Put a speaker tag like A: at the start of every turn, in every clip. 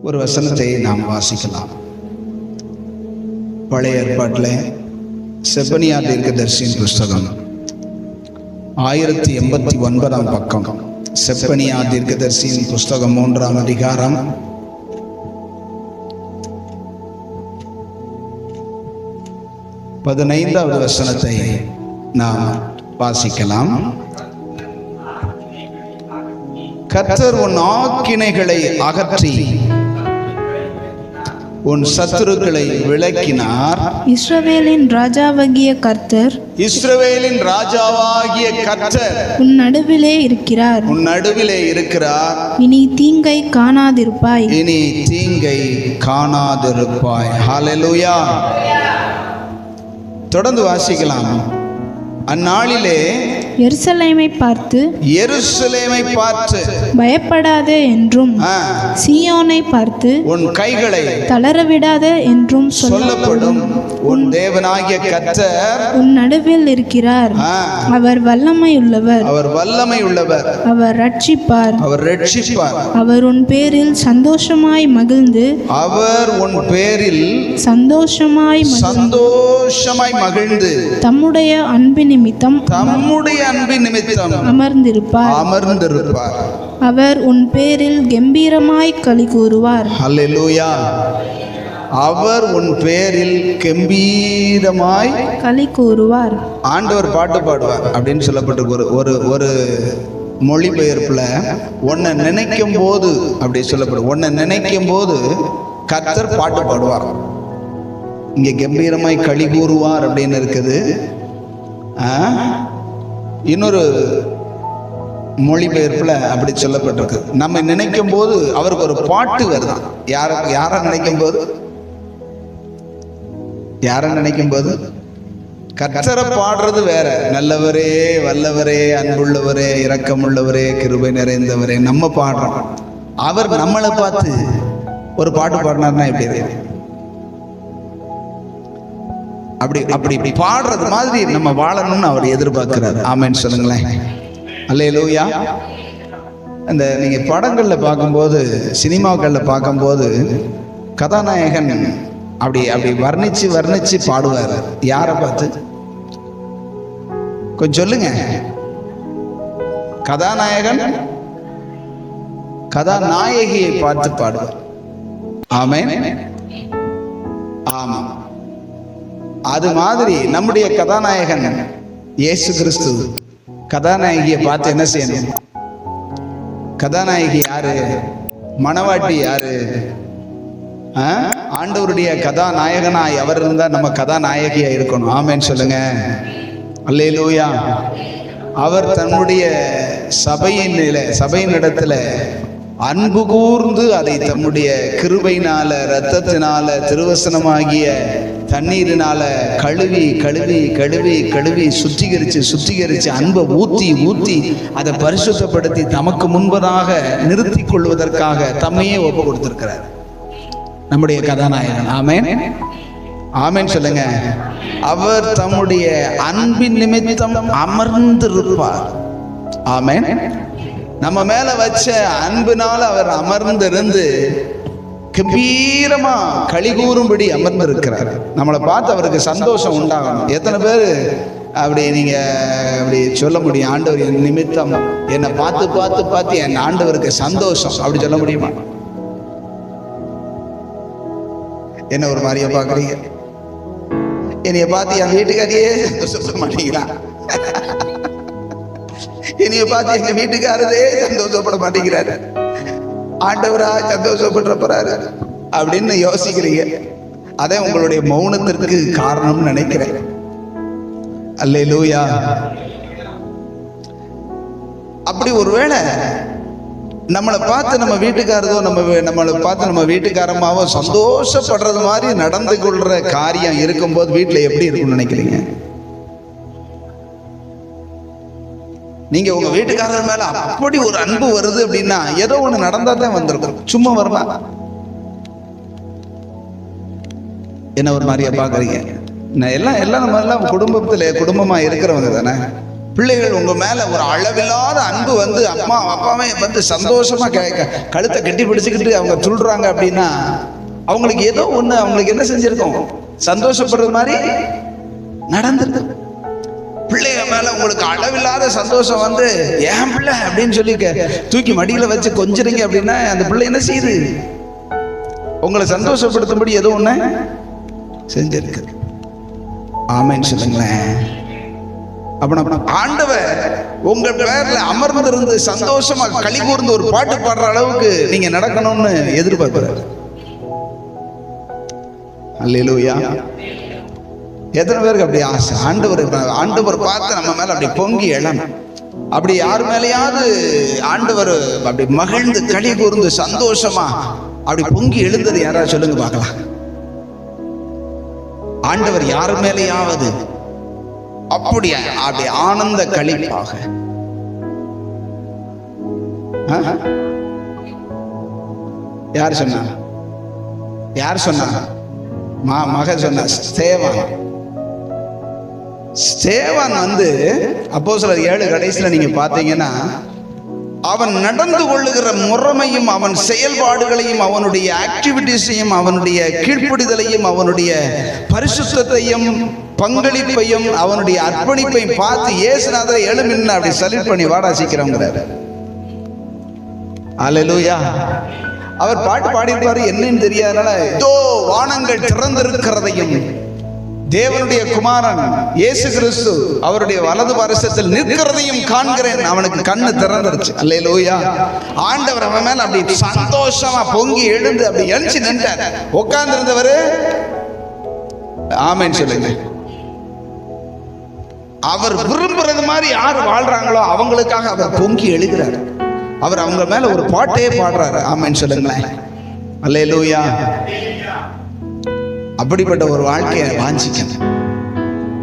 A: ஒரு வசனத்தை நாம் வாசிக்கலாம். பழைய ஏற்பாட்டில் செப்பனியா தீர்க்கதரிசியின் புஸ்தகம் 1089 பக்கம். செப்பனியா தீர்க்கதரிசியின் புஸ்தகம் 3ஆம் அதிகாரம் 15வது வசனத்தை நாம் வாசிக்கலாம். கர்த்தர் உன் ஆக்கினைகளை அகற்றி உன் சத்துருக்களை விலக்கினார்.
B: இஸ்ரவேலின் ராஜாவாகிய கர்த்தர்
A: உன் நடுவிலே இருக்கிறார்.
B: இனி தீங்கை காணாதிருப்பாய்.
A: ஹல்லேலூயா. தொடர்ந்து வாசிக்கலாம். அந்நாளிலே
B: எருசலேமை பார்த்து பயப்படாதே என்றும் சீயோனை பார்த்து
A: உன் கைகளை
B: தளரவிடாதே என்றும்
A: சொல்லப்படும். உன் தேவனாகிய கர்த்தர்
B: உன் நடுவில் இருக்கிறார். அவர் வல்லமை உள்ளவர்.
A: அவர்
B: ரட்சிப்பார். அவர் உன் பேரில் சந்தோஷமாய் மகிழ்ந்து தம்முடைய அன்பின் நிமித்தம்
A: அமர்ந்திருப்பார்.
B: அவர் உன் பேரில் கம்பீரமாய் களி கூறுவார்.
A: ஹல்லேலூயா. அவர் உன் பேரில் கம்பீரமாய்
B: களி கூறுவார்.
A: ஆண்டவர் பாட்டு பாடுவார் அப்படின்னு சொல்லப்பட்டிருக்கு. ஒரு மொழிபெயர்ப்புல உன்னை நினைக்கும் போது அப்படி சொல்லப்படும். உன்னை நினைக்கும் போது கர்த்தர் பாட்டு பாடுவார். இங்க கம்பீரமாய் களி கூறுவார் அப்படின்னு இருக்குது. இன்னொரு மொழிபெயர்ப்புல அப்படி சொல்லப்பட்டிருக்கு. நம்ம நினைக்கும் போது அவருக்கு ஒரு பாட்டு வருதான். யார நினைக்கும் போது கர்த்தரை பாடுறது வேற. நல்லவரே, வல்லவரே, அன்புள்ளவரே, இரக்கமுள்ளவரே, கிருபை நிறைந்தவரே நம்ம பாடுறோம். அவர் நம்மளை பார்த்து ஒரு பாட்டு பாடினார்னா எப்படி? அப்படி பாடுறது மாதிரி நம்ம வாழணும்னு அவர் எதிர்பார்க்கிறார். ஆமென் சொல்லுங்களேன். அல்லேலூயா. அந்த நீங்க படங்கள்ல பார்க்கும்போது, சினிமாக்கள்ல பார்க்கும்போது கதாநாயகன் அப்படி வர்ணிச்சு பாடுவார். யாரை பார்த்து கொஞ்சம் சொல்லுங்க. கதாநாயகன் கதாநாயகியை பார்த்து பாடுவார். ஆமென். ஆமா. அது மாதிரி நம்முடைய கதாநாயகன் இயேசு கிறிஸ்து கதாநாயகியை பார்த்து என்ன செய்யணும்? கதாநாயகி யாரு? மணவாட்டி யாரு? ஆண்டவருடைய கதாநாயகனாய் அவர் இருந்தா நம்ம கதாநாயகியா இருக்கணும். ஆமென் சொல்லுங்க. அல்லேலூயா. அவர் தன்னுடைய சபையின் இடத்துல அன்பு கூர்ந்து அதை தம்முடைய கிருபையினால, இரத்தத்தினால, திருவசனமாகிய தண்ணீரினால கழுவி சுத்திகரிச்சு அன்பை ஊத்தி அதை பரிசுத்தப்படுத்தி தமக்கு முன்பதாக நிறுத்தி கொள்வதற்காக தம்மையே ஒப்பு கொடுத்திருக்கிறார் நம்முடைய கதாநாயகன். ஆமென். ஆமென் சொல்லுங்க. அவர் தம்முடைய அன்பின் நிமித்தம் அமர்ந்திருப்பார். ஆமென். நம்ம மேல வச்ச அன்பினால அவர் அமர்ந்திருந்து கம்பீரமா களி கூறும்படி அமர்ந்திருக்கிறார். நம்மளை பார்த்து அவருக்கு சந்தோஷம் உண்டாகணும். எத்தனை பேர் நீங்க அப்படி சொல்ல முடியும்? ஆண்டவர் என் நிமித்தம் என்னை பார்த்து என் ஆண்டவருக்கு சந்தோஷம் அப்படி சொல்ல முடியுமா? என்ன ஒரு மாதிரியா பாக்குறீங்க? என்னைய பார்த்து என் வீட்டுக்காரியே சந்தோஷப்பட மாட்டீங்களா? என்னைய பார்த்து எங்க வீட்டுக்காரரே சந்தோஷப்பட மாட்டேங்கிறாரு. ஆண்டவரா சந்தோஷப்பட போறாரு அப்படின்னு யோசிக்கிறீங்க. அதே உங்களுடைய மௌனத்திற்கு காரணம் நினைக்கிறேன். அல்லேலூயா. அப்படி ஒருவேளை நம்மளை பார்த்து நம்ம வீட்டுக்காரதோ நம்மளை பார்த்து நம்ம வீட்டுக்காரமாவோ சந்தோஷப்படுறது மாதிரி நடந்து கொள்ற காரியம் இருக்கும்போது வீட்டில் எப்படி இருக்கும்னு நினைக்கிறீங்க? நீங்க உங்க வீட்டுக்காரர் மேல அப்படி ஒரு அன்பு வருது அப்படின்னா ஏதோ ஒண்ணு நடந்தா தான் வந்திருக்கும். சும்மா வருமா? என்ன ஒரு மாதிரியா பாக்குறீங்க? எல்லாம் நம்ம எல்லாம் குடும்பமா இருக்கிறவங்க தானே. பிள்ளைகள் உங்க மேல ஒரு அளவில்லாத அன்பு வந்து அம்மா அப்பாவே வந்து சந்தோஷமா கழுத்தை கட்டி பிடிச்சுக்கிட்டு அவங்க சொல்றாங்க அப்படின்னா அவங்களுக்கு ஏதோ ஒண்ணு அவங்களுக்கு என்ன செஞ்சிருக்கோம், சந்தோஷப்படுறது மாதிரி நடந்திருக்கு. பிள்ளைங்க மேல உங்களுக்கு அளவில்லாத சந்தோஷம் வந்து ஏன் பிள்ளை அப்படின்னு சொல்லி தூக்கி மடியில வச்சு கொஞ்சிறீங்க அப்படின்னா அந்த பிள்ளை என்ன செய்யுது, உங்களை சந்தோஷப்படுத்தும்படி ஏதோ ஒண்ணு செஞ்சிருக்கு. ஆமென் சொல்லுங்களேன். அப்ப ஆண்டவர் உங்க பேர்ல அமர்ந்திருந்து சந்தோஷமா களி கூர்ந்து ஒரு பாட்டு பாடுற அளவுக்கு நீங்க நடக்கணும்னு எதிர்பார்க்கிறார். அல்லேலூயா. எத்தனை பேருக்கு அப்படி ஆசை? ஆண்டவர் பார்த்து நம்ம மேல அப்படி பொங்கி எழணும். அப்படி யார் மேலேயாவது ஆண்டவர் அப்படி மகிழ்ந்து களி கூர்ந்து சந்தோஷமா அப்படி பொங்கி எழுந்தது யாராவது சொல்லுங்க பார்க்கலாம். ஆண்டவர் யார் மேலேயாவது அப்படி ஆனந்த களிப்பாக யார் சொன்னா? யார் சொன்னா? மக சொன்ன ஸ்தேவான் வந்து அப்போஸ்தலர் 7 கடைசியில நீங்க பாத்தீங்கன்னா அவன் நடந்து கொள்ளுகிற முறைமையும் அவன் செயல்பாடுகளையும் அவனுடைய ஆக்டிவிட்டிஸையும் அவனுடைய கீழ்ப்படிதலையும் அவனுடைய பரிசுத்தத்தையும் பங்களிப்பையும் அவனுடைய அர்ப்பணிப்பையும் பார்த்து இயேசுநாதரை எழுமின்னு அப்படி சல்யூட் பண்ணி வாடா சீக்கிரம்ங்கிறாரு. அல்லேலூயா. அவர் பாட்டு பாடியிருப்பாரு, என்னன்னு தெரியாதனால இதோ வானங்கள் திறந்திருக்கிறதையும் தேவனுடைய குமாரன் இயேசு கிறிஸ்து அவருடைய வலது பாரிசத்தில் நிற்கிறதையும் காண்கிறேன். அவனுக்கு கண்ணு திறந்துருச்சு. அல்லேலூயா. ஆண்டவர் அவன் மேல அப்படி சந்தோஷமா பொங்கி எழுந்து அப்படி எழுச்சி நின்றார். உட்கார்ந்து இருந்தவரு ஆமென் சொல்லுங்க. அவர் விரும்புறது மாதிரி யார் வாழ்றாங்களோ அவங்களுக்காக அவர் பொங்கி எழுகிறார். அவர் அவங்க மேல ஒரு பாட்டே பாடுறாரு. ஆமென் சொல்லுங்களேன். அல்லேலூயா. அப்படிப்பட்ட ஒரு வாழ்க்கையை வாஞ்சிக்கணும்.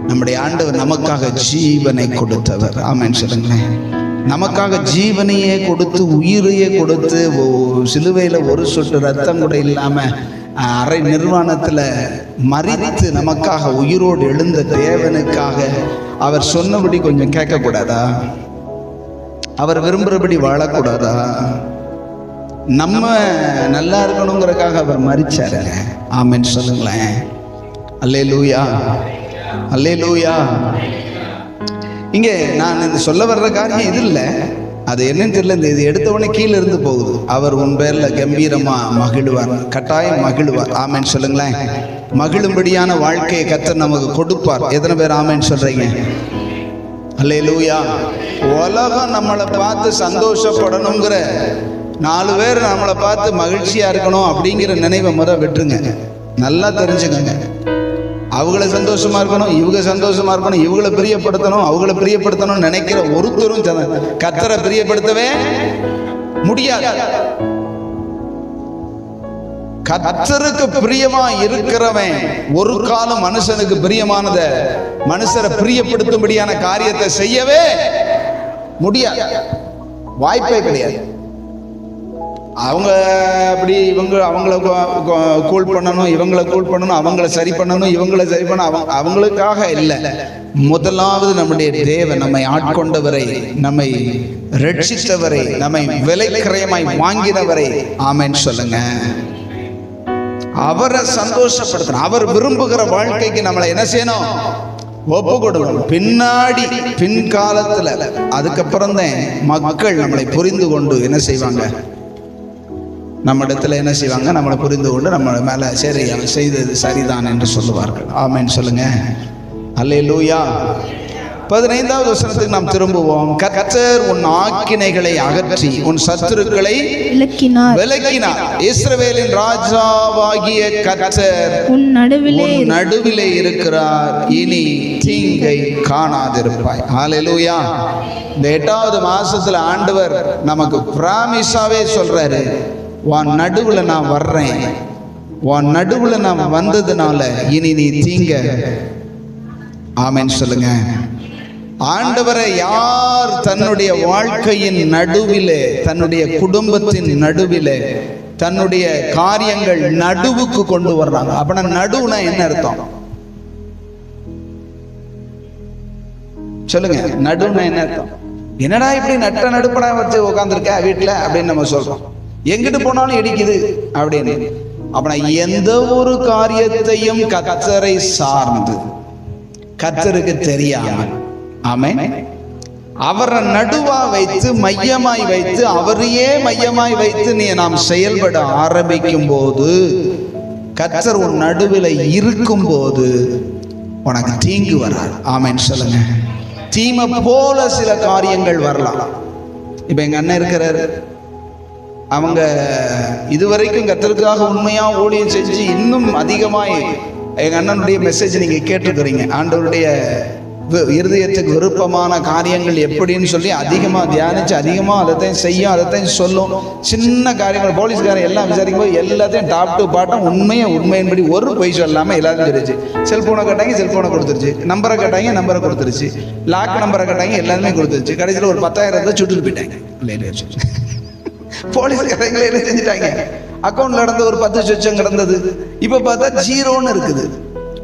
A: நம்முடைய ஆண்டவர் நமக்காக ஜீவனை கொடுத்தவர். ஆமென் சொல்லுங்களேன். நமக்காக ஜீவனையே கொடுத்து உயிரையே கொடுத்து சிலுவையில ஒரு சொட்டு ரத்தம் கூட இல்லாம அரை நிர்வாணத்துல மரித்து நமக்காக உயிரோடு எழுந்த தேவனுக்காக அவர் சொன்னபடி கொஞ்சம் கேட்கக்கூடாதா? அவர் விரும்புறபடி வாழக்கூடாதா? நம்ம நல்லா இருக்கணுங்கிறதுக்காக அவர் மரிச்சாரு. ஆமென் சொல்லுங்களேன். அல்லேலூயா. அல்லேலூயா. இங்கே நான் சொல்ல வர்ற காரியம் இது இல்லை, அது என்னன்னு தெரியல. இது எடுத்த உடனே கீழே இருந்து போகுது. அவர் உன் பேர்ல கம்பீரமா மகிழ்வார், கட்டாயம் மகிழ்வார். ஆமென் சொல்லுங்களேன். மகிழும்படியான வாழ்க்கையை கர்த்தர் நமக்கு கொடுப்பார். எத்தனை பேர் ஆமென் சொல்றீங்க? அல்லேலூயா. உலகம் நம்மளை பார்த்து சந்தோஷப்படணுங்கிற 4 பேர் நம்மளை பார்த்து மகிழ்ச்சியா இருக்கணும் அப்படிங்கிற நினைவை விட்டுருங்க. நல்லா தெரிஞ்சுக்கங்க. அவங்கள சந்தோஷமா இருக்கணும், இவங்க சந்தோஷமா இருக்கணும், இவங்களை பிரியப்படுத்தணும், அவங்கள பிரியப்படுத்தணும் நினைக்கிற ஒருத்தரும் கர்த்தரை பிரியப்படுத்தவே முடியாது. கர்த்தருக்கு பிரியமா இருக்கிறவன் ஒரு காலம் மனுஷனுக்கு பிரியமானத மனுஷரை பிரியப்படுத்தும்படியான காரியத்தை செய்யவே முடியாது. வாய்ப்பே கிடையாது. அவங்க அப்படி அவங்கள கூல் பண்ணணும், இவங்களை கூல் பண்ணணும், அவங்கள சரி பண்ணணும், இவங்களை சரி பண்ண அவங்களுக்காக இல்லை. முதலாவது நம்முடைய தேவன், நம்மை ஆட்கொண்டவரை, நம்மை ரட்சித்தவரை, நம்மை விலைக்கிரயமாய் வாங்கினவரை ஆமென் சொல்லுங்க. அவரை சந்தோஷப்படுத்தணும். அவர் விரும்புகிற வாழ்க்கைக்கு நம்மளை என்ன செய்யணும்? ஒப்பு கொடுக்கணும். பின்னாடி பின்காலத்துல அதுக்கப்புறம் தான் மக்கள் நம்மளை புரிந்து கொண்டு என்ன செய்வாங்க? நம்ம இடத்துல என்ன செய்வாங்க? நம்மளை புரிந்து கொண்டு நம்ம மேல சரி அவர் செய்தது சரிதான் என்று சொல்லுவார்கள். ஆமென் சொல்லுங்க. அல்லேலூயா. 15வது வசனத்துக்கு நாம் திரும்புவோம். கர்த்தர் உன் ஆக்கினைகளை அகற்றி உன் சத்துருக்களை விலக்கினார். இஸ்ரவேலின் ராஜாவாகிய கர்த்தர் உன் நடுவிலே இருக்கிறார். இனி தீங்கை காணாதிருப்பாய். ஹல்லேலூயா. இந்த 8வது மாசத்துல ஆண்டவர் நமக்கு பிராமிஸாவே சொல்றாரு, உன் நடுவுல நான் வர்றேன், உன் நடுவுல நான் வந்ததுனால இனி நீ தீங்க. ஆமென் சொல்லுங்க. ஆண்டவரை யார் தன்னுடைய வாழ்க்கையின் நடுவிலே, தன்னுடைய குடும்பத்தின் நடுவிலே, தன்னுடைய காரியங்கள் நடுவுக்கு கொண்டு வர்றாங்க. அப்படின்னா நடுவுனா என்ன அர்த்தம்? சொல்லுங்க. நடுவுன்னா என்ன அர்த்தம்? என்னடா இப்படி நடுப்படா வச்சு உட்காந்துருக்க வீட்டுல அப்படின்னு நம்ம சொல்றோம். எங்கிட்டு போனாலும் இடிக்குது அப்படின்னு. அப்ப எந்த ஒரு காரியத்தையும் கர்த்தரை சார்ந்து, கர்த்தருக்கு தெரியாம, ஆமென், அவரை நடுவா வைத்து மையமாய் வைத்து அவரையே மையமாய் வைத்து நாம் செயல்பட ஆரம்பிக்கும் போது, கர்த்தர் உன் நடுவில் இருக்கும் போது உனக்கு தீங்கு வராது. ஆமென் சொல்லுங்க. தீமை போல சில காரியங்கள் வரலாம். இப்ப எங்க அண்ணன் இருக்கிறாரு, அவங்க இதுவரைக்கும் கர்த்தருக்காக உண்மையா ஊழியம் செஞ்சு இன்னும் அதிகமாய் எங்க அண்ணனுடைய மெசேஜ் நீங்க கேட்டிருக்கிறீங்க. ஆண்டவருடைய இருதயத்துக்கு விருப்பமான காரியங்கள் எப்படின்னு சொல்லி அதிகமா தியானிச்சு அதிகமா அதைத்தான் செய்யும், அதைத்தான் சொல்லும். சின்ன காரியங்கள் போலீஸ்காரன் எல்லாம் விசாரிக்கும் போது எல்லாத்தையும் டாப் டு பாட்டம் உண்மையின்படி ஒரு பொய் சொல்லாம எல்லாத்தையும் தெரிஞ்சு. செல்போனை கேட்டாங்க, செல்போனை கொடுத்துருச்சு. நம்பரை கேட்டாங்க, நம்பரை கொடுத்துருச்சு. லாக் நம்பரை கேட்டாங்க, எல்லாருமே கொடுத்துருச்சு. கடைசியில் ஒரு 10,000 சுட்டுட்டு போயிட்டாங்க. போலீஸ்காரங்களே என்ன செஞ்சுட்டாங்க, அக்கௌண்ட்ல நடந்த ஒரு 10 லட்சம் கிடந்தது இப்ப பார்த்தா 0ன்னு இருக்குது.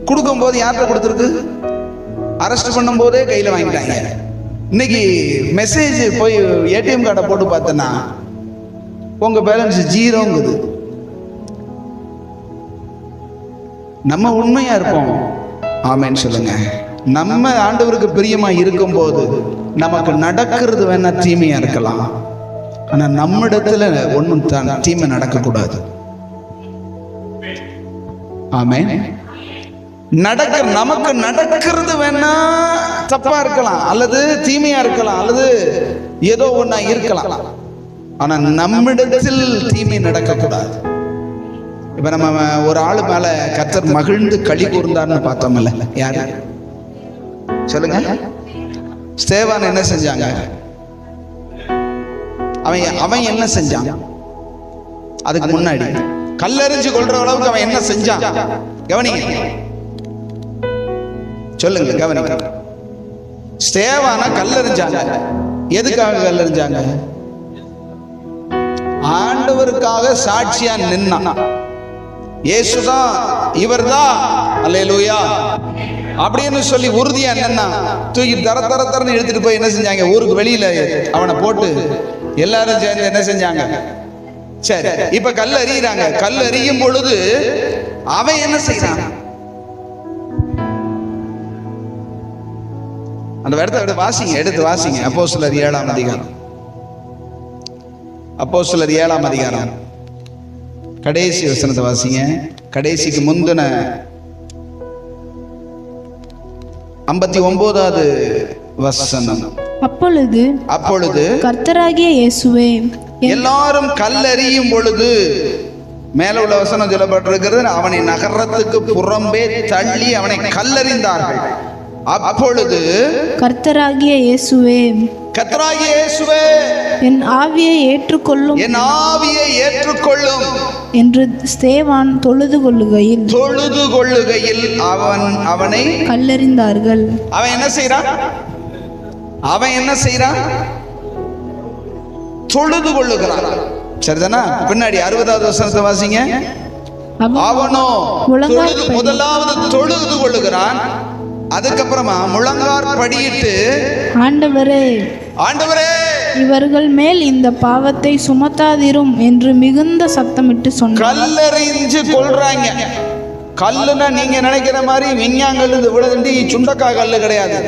A: கொடுக்கும் போது யார்கிட்ட கொடுத்துருக்கு? அரெஸ்ட் பண்ணும் போதே கையில வாங்கிட்டாங்க. இன்னைக்கு மெசேஜ் போய் ஏடிஎம் கார்டை போட்டு பார்த்தனா உங்க பேலன்ஸ் 0ங்குது. நம்ம உண்மையா இருப்போம். ஆமென் சொல்லுங்க. நம்ம ஆண்டவருக்கு பிரியமா இருக்கும் போது நமக்கு நடக்கிறது வேணா தீமையா இருக்கலாம், ஆனா நம்மிடத்துல ஒன்றும் தீமை நடக்க கூடாது. ஆமென். நமக்கு நடக்கிறது வேணா தப்பா இருக்கலாம், அல்லது தீமையா இருக்கலாம், அல்லது ஏதோ ஒண்ணா இருக்கலாம், ஆனா நம்மிடத்தில் தீமை நடக்க கூடாது. இப்ப நம்ம ஒரு ஆளு மேல கர்த்தர் மகிழ்ந்து களி கூர்ந்தார்னு பார்த்தோம்ல, யாரு சொல்லுங்க? ஸ்தேவான் என்ன செஞ்சாங்க? அவன் என்ன செஞ்சான்? அதுக்கு முன்னாடி கல்லெறிஞ்சு கொள்ற அளவுக்கு அவன் என்ன செஞ்சான்? கவனிங்க, சொல்லுங்க, கவனிங்க. ஸ்தேவான கல்லெறிஞ்சாங்க. எதுக்காக கல்லெறிஞ்சாங்க? ஆண்டவருக்காக சாட்சியா நின்னான். இயேசுதான், இவர்தான், அல்லேலூயா அப்படின்னு சொல்லி உறுதியா நின்னா. தூக்கி தரன்னு எடுத்துட்டு போய் என்ன செஞ்சாங்க? ஊருக்கு வெளியில அவனை போட்டு எல்லாரும் சேர்ந்து என்ன செஞ்சாங்க? சரி, இப்ப கல் எறிகிறாங்க. கல் எறியும் பொழுது அவன் என்ன செய்யறான்? அந்த இடத்த எடுத்து வாசிங்க. அப்போஸ்தலர் 7ஆம் அதிகாரம். அப்போஸ்தலர் 7ஆம் அதிகாரம் கடைசி வசனத்தை வாசிங்க. கடைசிக்கு முந்தின 59வது வசனம். அப்பொழுது
B: கர்த்தராகிய இயேசுவே,
A: எல்லாரும் கல்லெறியும் பொழுது, மேல உள்ள வசனம் சொல்லப்பட்டிருக்கிறது, அவனை நகரத்துக்கு புறம்பே தள்ளி அவனை கல்லெறிந்தார்கள். அப்பொழுது
B: கர்த்தராகிய இயேசுவே, என் ஆவியை ஏற்றுக்கொள்ளும் என்று ஸ்தேவான் தொழுது கொள்ளுகையில் அவனை கல்லெறிந்தார்கள்.
A: அவன் என்ன செய்றான்? தொழுது கொள்ளுகிறான். சரிதானா? பின்னாடி 60வது வசனத்தை வாசிங்க. அவனோ முதலாவது தொழுது கொள்ளுகிறான். அதுக்கப்புறமா முழங்கார் படியிட்டு, ஆண்டவரே
B: இவர்கள் மேல் இந்த பாவத்தை சுமத்தாதிரும் என்று மிகுந்த சத்தமிட்டு சொன்னார்.
A: கல்லெறிஞ்சு கொள்றாங்க. கல்லுனா நீங்க நினைக்கிற மாதிரி விஞ்ஞாங்கல் இவ்வளவு தண்டி சுண்டக்காய் கல்லு கிடையாது.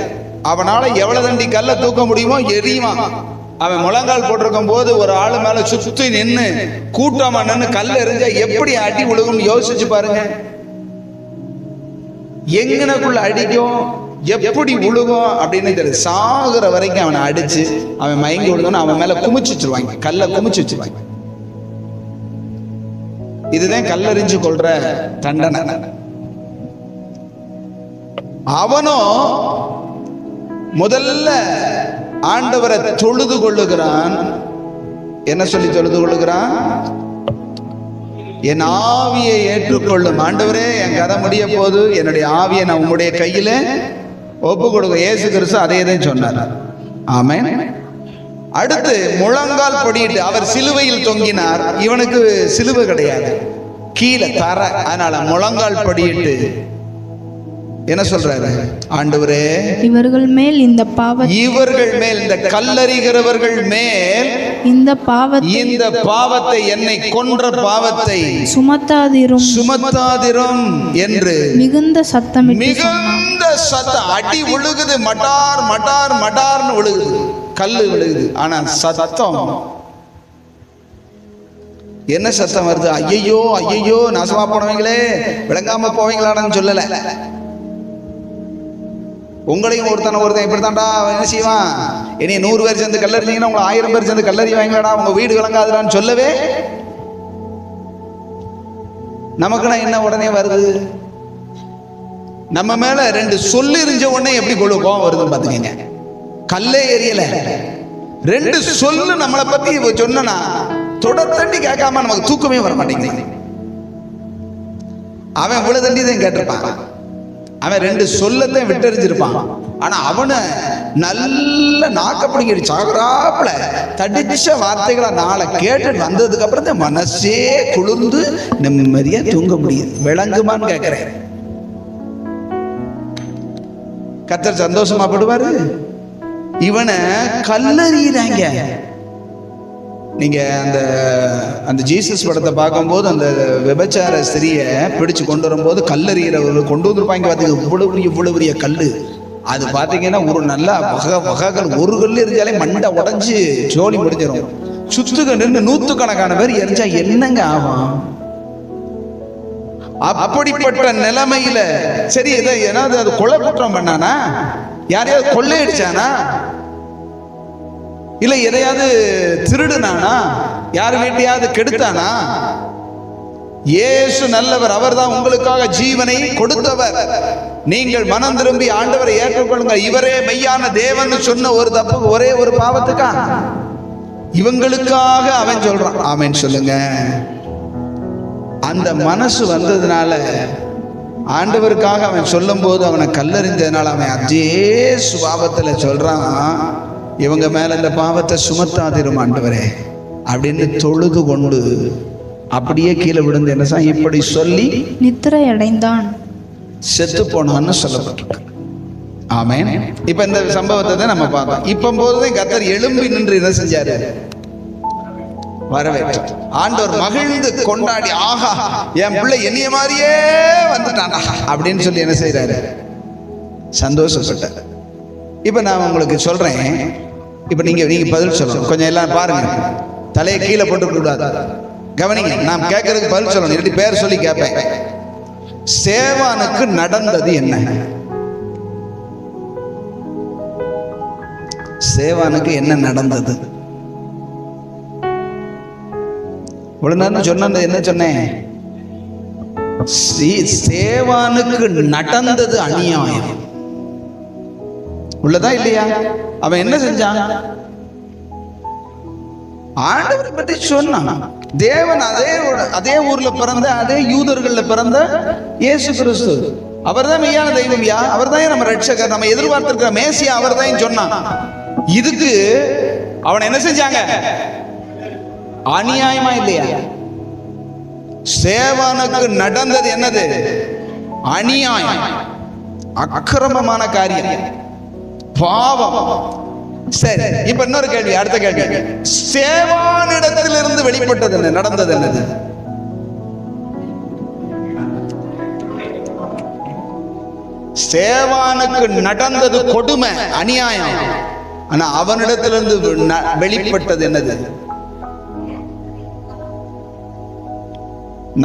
A: அவனால எவ்வளவு தண்டி கல்லை தூக்க முடியுமோ எறிவான். அவன் முழங்கால் போட்டிருக்கும் போது ஒரு ஆளு மேல சுத்தி நின்று கூட்டமா நின்று கல்ல எறிஞ்சா எப்படி அடி விழுகும் யோசிச்சு பாருங்க. எங்கனக்குள்ள அடிக்கும், எப்படி உழுகும் அப்படின்னு தெரியும். சாகுற வரைக்கும் அவனை அடிச்சு அவன் மயங்கி விழுந்தோன்னு அவன் மேல குமிச்சு வச்சிருவாங்க, கல்ல குமிச்சு வச்சிருவாங்க. இதுதான் கல்லெறிஞ்சு கொள்ற தண்டனை. அவனும் முதல்ல ஆண்டவரை தொழுது கொள்ளுகிறான். என்ன சொல்லி தொழுது கொள்ளுகிறான்? என் ஆவியை ஏற்றுக்கொள்ளும். ஆண்டவரே, என் கதை முடிய போது, என்னுடைய ஆவியை நான் உங்களுடைய கையில ஒப்பு கொடுக்க. இயேசு கிறிஸ்து அதே தான் சொன்னார். ஆமென். அடுத்து முழங்கால் படியிட்டு, அவர் சிலுவையில் தொங்கினார். இவனுக்கு சிலுவை கிடையாது, கீழே தர. அதனால முழங்கால் படியிட்டு என்ன சொல்றாரு? ஆண்டவரே,
B: இவர்கள் மேல் இந்த
A: இந்த கல்லறிகிறவர்கள் மேல் இந்த பாவத்தை, என்னை கொன்ற பாவத்தை சுமத்தாதிரும் என்று மிகுந்த சத்தம் அடி விழுகுது. மட்டார் மட்டார் மட்டார்னு விழுகுது, கல்லு விழுகுது. ஆனா சத்தம் என்ன சத்தம் வருது? ஐயோ ஐயோ, நாசமா போனவங்களே, விளங்காம போவீங்களான்னு சொல்லல. உங்களையும் ஒருத்தன் இப்படித்தான்டா என்ன செய்வான், இனி 100 பேர் சேர்ந்து கல்லறிஞ்சிங்கன்னா உங்களை 1000 பேர் சேர்ந்து கல்லறி வாங்கடா, உங்க வீடு விளங்காதுடான்னு சொல்லவே நமக்குன்னா என்ன உடனே வருது? நம்ம மேல 2 சொல்லு எரிஞ்ச உடனே எப்படி கோவம் வருதுன்னு பாத்துக்கங்க. கல்லே எரியல, 2 சொல்லு நம்மளை பத்தி சொன்னா தொடர்ந்து கேட்காம நமக்கு தூக்கமே வர மாட்டேங்குது. அவன் இவ்வளவு தண்டி தான் கேட்டிருப்பான், அவன் 2 சொல்லத்தையும் விட்டறிஞ்சிருப்பான். ஆனா அவனை நல்ல நாக்கப்பிடிக்க சாகுறாப்புல தடிச்ச வார்த்தைகளை நாளை கேட்டு வந்ததுக்கு அப்புறம் தான் மனசே குளிர்ந்து நிம்மதியா தூங்க முடியுது. விளங்குமான்னு கேட்கிறேன். கர்த்தர் சந்தோஷமா படுவாரு. இவனை கல்லறியிறாங்க. நீங்க அந்த ஜீசஸ் படத்தை பார்க்கும்போது அந்த விபச்சார ஸ்திரியை பிடிச்சு கொண்டு வரும்போது கல்லறிகிறவர்கள் கொண்டு வந்திருப்பாங்க. பார்த்துக்க இவ்வளவு பெரிய கல்லு. அது பார்த்தீங்கன்னா ஒரு நல்ல வகைகள், ஒரு கல் எரிஞ்சாலே மண்டை உடஞ்சி ஜோலி முடிஞ்சிடும். சுத்துக்க நின்று 100கணக்கான பேர் எரிஞ்சா என்னங்க ஆகும்? அப்படிப்பட்ட நிலைமையில சரி, ஏதாவது அது கொலை குற்றம் பண்ணானா, யாரையாவது கொள்ளையடிச்சானா, இல்ல எதையாவது திருடுனானா, யார் வீட்டையாவது கெடுத்தானா? இயேசு நல்லவர், அவர்தான் உங்களுக்காக ஜீவனை கொடுத்தவர். நீங்கள் மனம் திரும்பி ஆண்டவரை ஏற்றுக்கொள்ளுங்க. இவரே மெய்யான தேவன் சொன்ன ஒரு தப்புக்கு, ஒரே ஒரு பாவத்துக்கா இவங்களுக்காக அவன் சொல்றான். ஆமென் சொல்லுங்க. அந்த மனசு வந்ததுனால, ஆண்டவருக்காக அவன் சொல்லும் போது அவனை கல்லறிஞ்சதுனால அவன் அதே சுபாவத்துல சொல்றான், இவங்க மேல இந்த பாவத்தை சுமத்தாதிரும் ஆண்டவரே அப்படின்னு தொழுது கொண்டு அப்படியே கீழே விழுந்து என்ன இப்படி சொல்லி
B: நித்திரை அடைந்தான்,
A: செத்து போனான்னு சொல்லப்பட்டிருக்கு. ஆமென். இப்ப இந்த சம்பவத்தை தான் நம்ம பார்த்தோம். இப்ப போதுதான் கர்த்தர் எழும்பி நின்று என்ன செஞ்சாரு? வரவேற்றார். ஆண்டவர் மகிழ்ந்து கொண்டாடி, ஆஹா என் பிள்ளை என்னைய மாதிரியே வந்துட்டானா அப்படின்னு சொல்லி என்ன செய்யறாரு? சந்தோஷப்பட்டார். இப்ப நான் உங்களுக்கு சொல்றேன், இப்ப நீங்க பதில் சொல்லணும். கொஞ்சம் எல்லாம் பாருங்க, தலையை கீழே போட்டு கூடாது, கவனிங்க. நான் கேட்கறதுக்கு பதில் சொல்லணும், இல்லாட்டி பேர் சொல்லி கேட்பேன். சேவானுக்கு நடந்தது என்ன? சேவானுக்கு என்ன நடந்தது? இவ்வளவு நேரம் சொன்னது என்ன சொன்னேன்? சேவானுக்கு நடந்தது அநியாயம். உள்ளதா இல்லையா? அவன் என்ன செஞ்சான்? ஆண்டவரை பற்றி சொன்னான். தேவன் அதே ஊர்ல பிறந்த, அதே யூதர்கள்ல பிறந்த இயேசு கிறிஸ்து, அவர் தான் மெய்யான தெய்வம்யா, அவர் தான் நம்ம ரட்சகர், நம்ம எதிர்பார்த்திருக்கிற மேசியா அவர் தான் சொன்னான். இதுக்கு அவன் என்ன செஞ்சாங்க? அநியாயமா இல்லையா? சேவானுக்கு நடந்தது என்னது? அநியாயம், அக்கிரமமான காரியம், பாவம். சரி, இப்ப இன்னொரு கேள்வி, அடுத்த கேள்வி. சேவானிடத்திலிருந்து வெளிப்பட்டது என்ன? நடந்தது என்னது? சேவானுக்கு நடந்தது கொடுமை, அநியாயம். ஆனா அவனிடத்திலிருந்து வெளிப்பட்டது என்னது?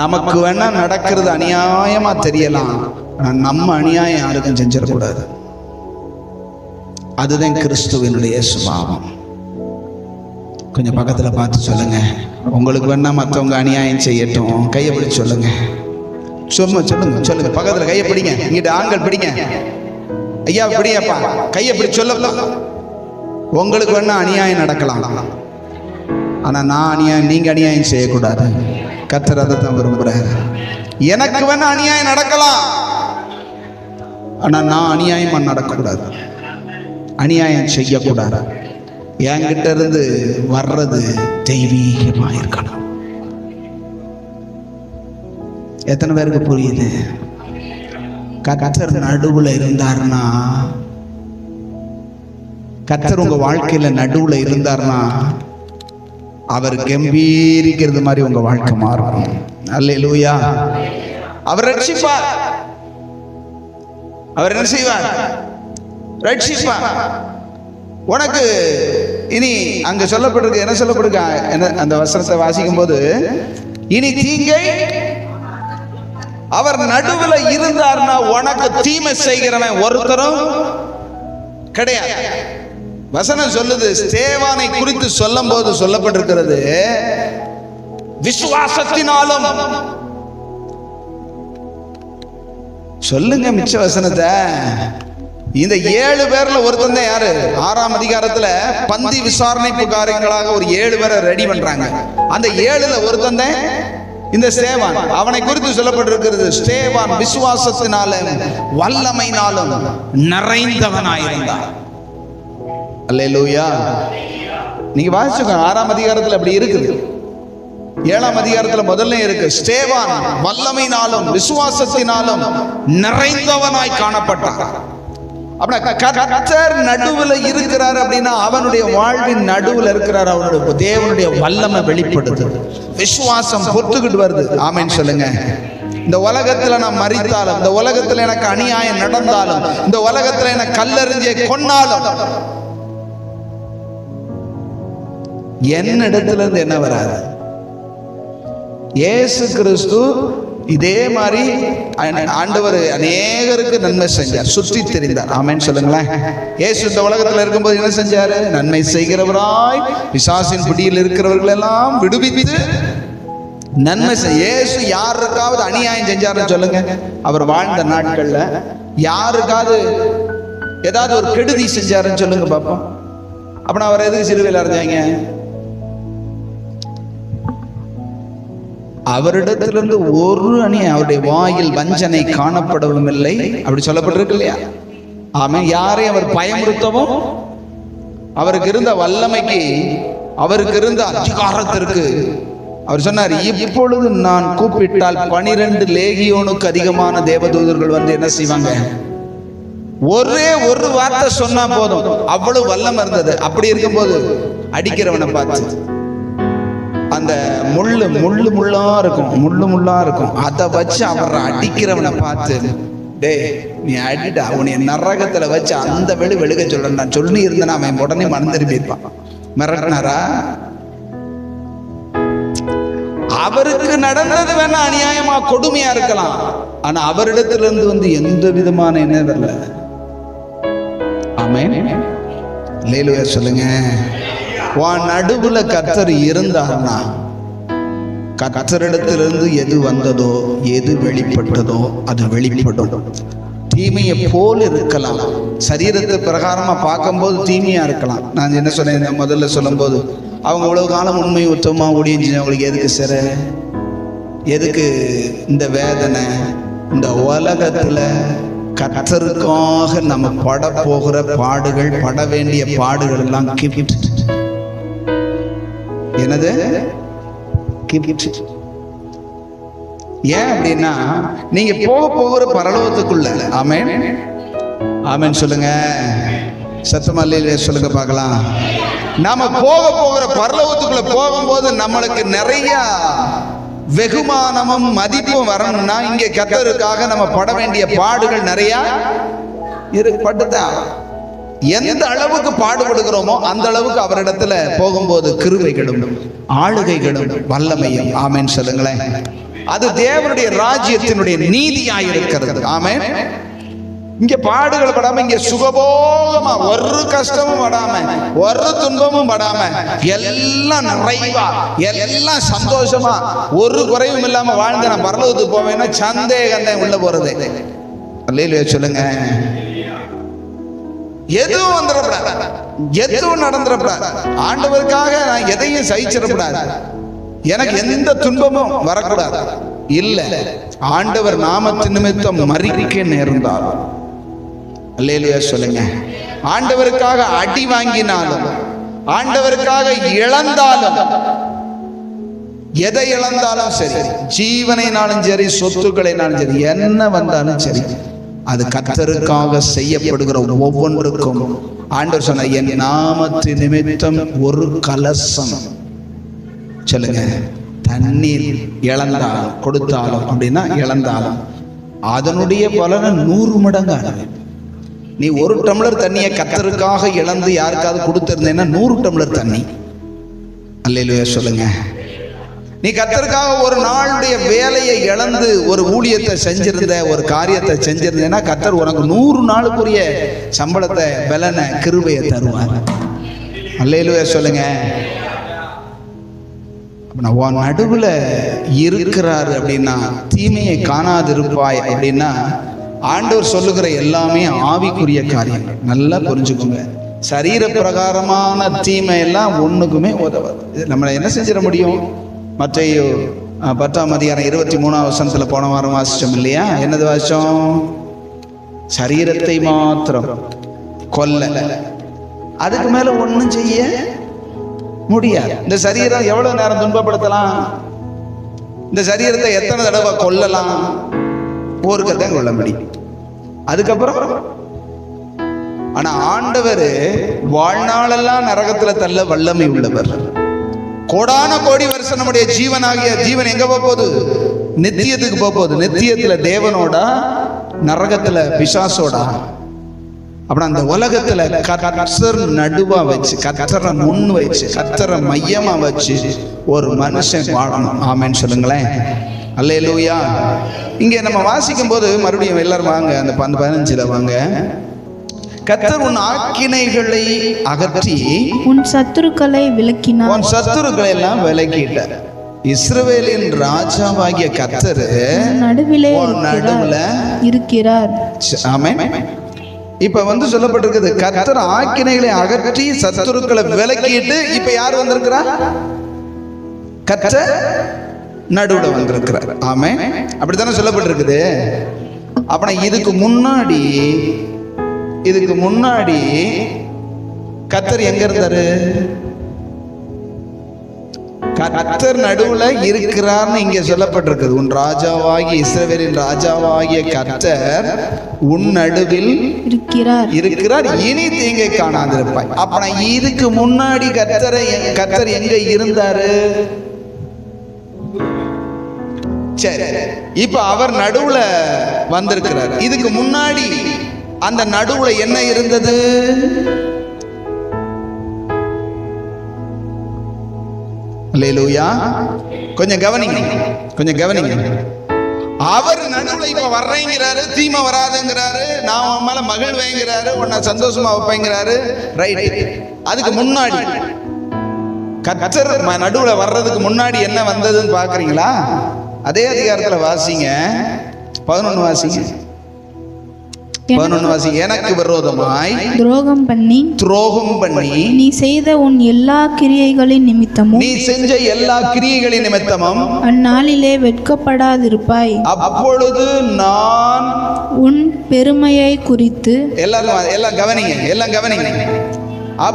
A: நமக்கு வேணா நடக்கிறது அநியாயமா தெரியலாம், நம்ம அநியாயம் யாருக்கும் செஞ்சிடக்கூடாது. அதுதான் கிறிஸ்துவினுடைய சுபாவம். கொஞ்சம் பக்கத்துல பார்த்து சொல்லுங்க, உங்களுக்கு வேணா மற்றவங்க அநியாயம் செய்யட்டும், கையை பிடிச்சு சொல்லுங்க. சொல்லுங்க. பக்கத்துல கையை பிடிங்க, இங்கிட்ட ஆண்கள் பிடிங்க. ஐயா பிடிங்கப்பா, கையை பிடிச்சு சொல்லலாம். உங்களுக்கு வேணா அநியாயம் நடக்கலாம், ஆனா நீங்க அநியாயம் செய்யக்கூடாது. கர்த்தர் அதை தான் விரும்புறாரு. எனக்கு வேணா அநியாயம் நடக்கலாம், ஆனா நான் அநியாயமா நடக்கக்கூடாது, அநியாயம் செய்யக்கூடாது. என்கிட்ட இருந்து வர்றது தெய்வீகமா இருக்கணும். எத்தனை பேருக்கு புரியுது? கர்த்தர் நடுவுல இருந்தார்னா, கர்த்தர் உங்க வாழ்க்கையில நடுவுல இருந்தார்னா, அவர் கம்பீரிக்கிறது மாதிரி உங்க வாழ்க்கை மாறும். அல்லேலூயா. அவர் ரட்சிப்பார். அவர் என்ன செய்வார்? ரட்சிப்பார். உனக்கு இனி அங்க சொல்லப்பட்டிருக்கு, என்ன சொல்லப்பட்டிருக்க, என்ன அந்த வசனத்தை வாசிக்கும் போது, இனி தீங்கை அவர் நடுவுல இருந்தார்னா உனக்கு தீமை செய்கிறவன் ஒருத்தரும் கிடையாது. வசனம் சொல்லுது, ஸ்தேவானை குறித்து சொல்லும் போது சொல்லப்பட்டிருக்கிறது, விசுவாசத்தினாலும். சொல்லுங்க மிச்ச வசனத்தை. இந்த 7 பேர்ல ஒருத்தன் தான் யாரு? 6ஆம் அதிகாரத்துல பந்தி விசாரணை புகாரங்களாக ஒரு 7 பேரை ரெடி பண்றாங்க. அந்த 7ல ஒருத்தன் தான் இந்த ஸ்தேவான். அவனை குறித்து சொல்லப்பட்டிருக்கிறது, ஸ்தேவான் விசுவாசத்தினாலும் வல்லமையினாலும் நிறைந்தவனாயிருந்தான். அல்லேலூயா. நீங்க வாசிச்சுக்கோங்க, 6ஆம் அதிகாரத்துல அப்படி இருக்குது. 7ஆம் அதிகாரத்துல முதல்ல இருக்கு, ஸ்தேவான் வல்லமையினாலும் விசுவாசத்தினாலும் நிறைந்தவனாய் காணப்பட்டான். கர்த்தர் நடுவுல இருக்கிறார் அப்படின்னா அவனுடைய வாழ்வின் நடுவுல இருக்கிறார். அவனுடைய தேவனுடைய வல்லமை வெளிப்படுது, விசுவாசம் பொறுத்துக்கிட்டு வருது. ஆமென் சொல்லுங்க. இந்த உலகத்துல நான் மரித்தாலும், இந்த உலகத்துல எனக்கு அநியாயம் நடந்தாலும், இந்த உலகத்துல எனக்கு கல்லெறிஞ்சே கொன்னாலும், என்னிடத்துல இருந்து என்ன வராது? இயேசு கிறிஸ்து இதே மாதிரி ஆண்டவர் அநேகருக்கு நன்மை செஞ்சார், சுற்றி தெரிந்தார். ஆமென் சொல்லுங்களேன். இயேசு இந்த உலகத்தில் இருக்கும்போது என்ன செஞ்சாரு? நன்மை செய்கிறவராய் பிசாசின் பிடியில் இருக்கிறவர்கள் எல்லாம் விடுவித்து நன்மை இயேசு யாருக்காவது அநியாயம் செஞ்சாருன்னு சொல்லுங்க. அவர் வாழ்ந்த நாட்கள்ல யாருக்காவது ஏதாவது ஒரு கெடுதி செஞ்சாருன்னு சொல்லுங்க பாப்போம். அப்ப அவர் எதுக்கு சிலுவையில் அறைஞ்சாங்க? அவரிடத்திலிருந்து ஒரு அநியாயம், அவருடைய வாயில் வஞ்சனை காணப்படவும் இல்லை, அப்படி சொல்லப்பட்டிருக்கு இல்லையா? ஆமென். யாரையும் அவர் பயமுறுத்தவும், அவருக்கு இருந்த வல்லமைக்கு, அவருக்கு இருந்த அதிகாரத்திற்கு அவர் சொன்னார், இப்பொழுது நான் கூப்பிட்டால் 12 லேகியோனுக்கு அதிகமான தேவதூதர்கள் வந்து என்ன செய்வாங்க? ஒரே ஒரு வார்த்தை சொன்னா போதும், அவ்வளவு வல்லமை இருந்தது. அப்படி இருக்கும்போது அடிக்கிறவனை பார்த்து அந்த முள்ளா இருக்கும், அதை வச்சு அவரை அடிக்கிறவனை பார்த்து, டே நீ அடிடா, அவனை நரகத்துல வச்சு அந்த வெளுக்க சொல்றேன் நான் சொல்லி இருந்தேன், அவன் உடனே மனம் திரும்பி இருப்பான். மிரட்டினாரா? அவருக்கு நடந்தது வேணா அநியாயமா கொடுமையா இருக்கலாம், ஆனா அவரிடத்துல இருந்து வந்து எந்த விதமான என்ன வரல. ஆமென். அல்லேலூயா சொல்லுங்க. உன் நடுவுல கர்த்தர் இருந்தார்னா, கர்த்தரிடத்திலிருந்து எது வந்ததோ எது வெளிப்பட்டதோ அது வெளிப்படும். தீமையை போல் இருக்கலாம், சரீரத்தை பிரகாரமா பார்க்கும்போது தீமையா இருக்கலாம். நான் என்ன சொன்னேன் முதல்ல சொல்லும் போது, அவங்க இவ்வளவு காலம் உண்மை உத்தமா ஊழியம் அவங்களுக்கு எதுக்கு சிறை, எதுக்கு இந்த வேதனை? இந்த உலகத்துல கர்த்தருக்காக நம்ம பட போகிற பாடுகள், பட வேண்டிய பாடுகள் எல்லாம் கிஃப்ட். என்னது? கிஃப்ட். ஏன் அப்படின்னா, நீங்க போகிற பரலோகத்துக்குள்ள, ஆமென் ஆமென் சொல்லுங்க, சத்தமா இல்லையா சொல்லுங்க பார்க்கலாம். நாம போகிற பரலோகத்துக்குள்ள போகும்போது நம்மளுக்கு நிறைய வெகுமானமும் மதிப்பும் வரணும்னா, இங்கே கர்த்தருக்காக நம்ம பட வேண்டிய பாடுகள் நிறைய பட்டுதான். எந்த அளவுக்கு பாடுபடுகிறோமோ அந்த அளவுக்கு அவரிடத்துல போகும்போது கிருபைகளும் ஆளுகைகளும் வல்லமையும். ஆமென் சொல்லுங்களேன். அது தேவனுடைய ராஜ்யத்தினுடைய நீதியாயிருக்கிறது. ஆமென். இங்க பாடுகள் படாம, இங்க சுகபோகமா, ஒரு கஷ்டமும் படாம, ஒரு துன்பமும் படாம, எல்லாம் நிறைவா, எல்லாம் சந்தோஷமா, ஒரு குறைவும் இல்லாம வாழ்ந்து நான் பரலோகத்துக்கு போவேன்னா சந்தேகம் உள்ள போறது. அல்லேலூயா சொல்லுங்க. எதுவும் வந்துடக்கூடாது, எதுவும் நடந்துடக்கூடாது. ஆண்டவருக்காக நான் எதையும் சகிச்சிடக்கூடாது, எனக்கு எந்த துன்பமும் வரக்கூடாது. இல்ல, ஆண்டவர் நாமத்தின் நிமித்தம் மரிக்க நேர்ந்தால், அல்லேலூயா சொல்லுங்க, ஆண்டவருக்காக அடி வாங்கினாலும், ஆண்டவருக்காக இழந்தாலும், எதை இழந்தாலும் சரி, ஜீவனைனாலும் சரி, சொத்துக்களைனாலும் சரி, என்ன வந்தாலும் சரி, அது கர்த்தருக்காக செய்யப்படுகிற ஒவ்வொன்றுக்கும் ஆண்டவர் சொன்ன என் நாமத்தின் நிமித்தம் ஒரு கலசம் சொல்லுங்க தண்ணீர் இழந்தாலும் கொடுத்தாலும் அப்படின்னா இழந்தாலும் அதனுடைய பலனை 100 மடங்கு அனுபவிப்பேன். நீ 1 டம்ளர் தண்ணியை கர்த்தருக்காக இழந்து யாருக்காவது கொடுத்திருந்தேன்னா 100 டம்ளர் தண்ணி. அல்லேலூயா சொல்லுங்க. நீ கர்த்தருக்காக ஒரு நாளுடைய வேலையை இழந்து ஒரு ஊழியத்தை செஞ்சிருந்த, ஒரு காரியத்தை செஞ்சிருந்தேன்னா கர்த்தர் உனக்கு 100 நாளுக்குரிய சம்பளத்தை, பலனை, கிருபையை தருவார். அல்லேலூயா சொல்லுங்க. உன் நடுவுல இருக்கிறாரு அப்படின்னா தீமையை காணாதிருப்பாய் அப்படின்னா ஆண்டவர் சொல்லுகிற எல்லாமே ஆவிக்குரிய காரியங்கள். நல்லா புரிஞ்சுக்கோங்க. சரீர பிரகாரமான தீமை எல்லாம் ஒண்ணுக்குமே உதவாது. நம்மளை என்ன செஞ்சிட முடியும்? மத்தேயு 10ஆம் அதிகாரம் 23ஆம் வசனத்துல போன வாரம் வாசிச்சோம் இல்லையா? என்னது வாசிச்சோம்? சரீரத்தை மாத்திரம் கொல்ல, அதுக்கு மேல ஒண்ணும் செய்ய முடியாது. இந்த சரீரம் எவ்வளவு நேரம் துன்பப்படுத்தலாம்? இந்த சரீரத்தை எத்தனை தடவை கொல்லலாம்? ஒருக்கத்தான் கொல்ல முடியும். அதுக்கப்புறம் ஆனா ஆண்டவர் வாழ்நாளெல்லாம் நரகத்துல தள்ள வல்லமை உள்ளவர். கோடான கோடி வருஷம் நம்முடைய ஜீவன் எங்க போகுது? நித்தியத்துக்கு போகுது. நித்தியத்துல தேவனோட, நரகத்துல பிசாசோட. அப்புறம் அந்த உலகத்துல கர்த்தர் நடுவா வச்சு, கர்த்தரை முன் வச்சு, கர்த்தரை மையமா வச்சு ஒரு மனுஷன் வாழணும். ஆமென் சொல்லுங்களேன். அல்லேலூயா. இங்க நம்ம வாசிக்கும் போது மறுபடியும் எல்லாரும் வாங்க, அந்த 15 வாங்க. கர்த்தர் உன் ஆக்கினைகளை அகற்றி
B: உன் சத்துருக்களை விலக்கினார்.
A: உன் சத்துருக்களை எல்லாம் விலக்கிட்டார். இஸ்ரவேலின் ராஜாவாகிய கர்த்தர்
B: நடுவிலே
A: இருக்கிறார். ஆமென். இப்ப சொல்லப்பட்டிருக்குது, கர்த்தர் ஆக்கினைகளை அகற்றி சத்துருக்களை விலக்கிட்டு இப்ப யார் வந்திருக்கிறார்? கர்த்தர் நடுவுல வந்திருக்கிறார். ஆமென். அப்படித்தானே சொல்லப்பட்டிருக்குது. அப்ப இதுக்கு முன்னாடி கர்த்தர் எங்க இருந்தாரு? கர்த்தர் நடுவுல இருக்கிறார்னு இங்க சொல்லப்பட்டிருக்குது. உன் ராஜாவாகி இஸ்ரவேலின் ராஜாவாகிய கர்த்தர் உன் நடுவில் இருக்கிறார், இனி தீங்கை காணாதிருப்பாய். அப்ப இதுக்கு முன்னாடி கர்த்தர் எங்க இருந்தாரு? சரி, இப்ப அவர் நடுவுல வந்திருக்கிறார். இதுக்கு முன்னாடி அந்த நடுவுல என்ன இருந்தது? அல்லேலூயா. கொஞ்சம் கவனிங்க. அவர் நடுவுல இப்ப வர்றேங்கிறாரு, தீமை வராதுங்கிறாரு, நான் உன் மேல மகிழ்வேங்கிறாரு, உன்னை சந்தோஷமா வைப்பேங்கிறாரு. ரைட். அதுக்கு முன்னாடி கர்த்தர் நடுவுல வர்றதுக்கு முன்னாடி என்ன வந்ததுன்னு பாக்குறீங்களா? அதே அதிகாரத்துல வாசிங்க, 11 வாசிங்க. 11 வாசிங்க. எனக்கு விரோதமாய் துரோகம் பண்ணி
B: நீ செய்த உன் எல்லா கிரியைகளின் நிமித்தமும்,
A: நீ செஞ்ச எல்லா கிரியைகளின் நிமித்தமும்
B: அந்நாளிலே வெட்கப்படாதிருப்பாய்.
A: அப்பொழுது நான்
B: உன் பெருமையை குறித்து,
A: எல்லாம் கவனிங்க.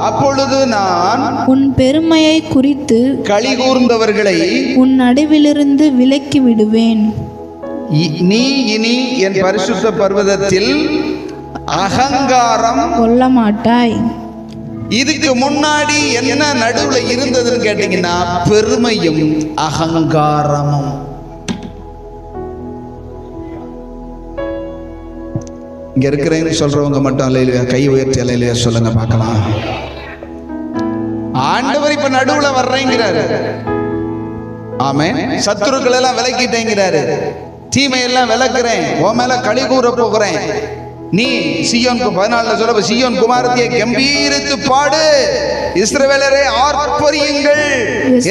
A: அப்பொழுது நான்
B: உன் பெருமையை குறித்து
A: களி கூர்ந்தவர்களை
B: உன் நடுவிலிருந்து விலக்கி விடுவேன்.
A: நீ இனி என் பரிசுத்த பர்வதத்தில் அகங்காரம்
B: கொள்ள மாட்டாய்.
A: இதுக்கு முன்னாடி என்ன நடுவுல இருந்ததுன்னு கேட்டீங்கன்னா பெருமையும் அகங்காரமும். இங்க இருக்கிறேன்னு சொல்றவங்க மட்டும் அல்லேலூயா கை உயர்த்தி அல்லேலூயா சொல்லுங்க பார்க்கலாம். ஆண்டவர் இப்ப நடுவுல வர்றேங்கிறாரு. ஆமென். சத்துருக்கள் எல்லாம் விலக்கிட்டேங்கிறாரு, தீமையெல்லாம் விலக்குறேன், உன் மேல களி கூற போகிறேன். நீ சீயோன் 14 சொல்ல, சீயோன் குமாரத்தியை கம்பீரித்து பாடு, இஸ்ரவேலரே ஆர்ப்பரியுங்கள்,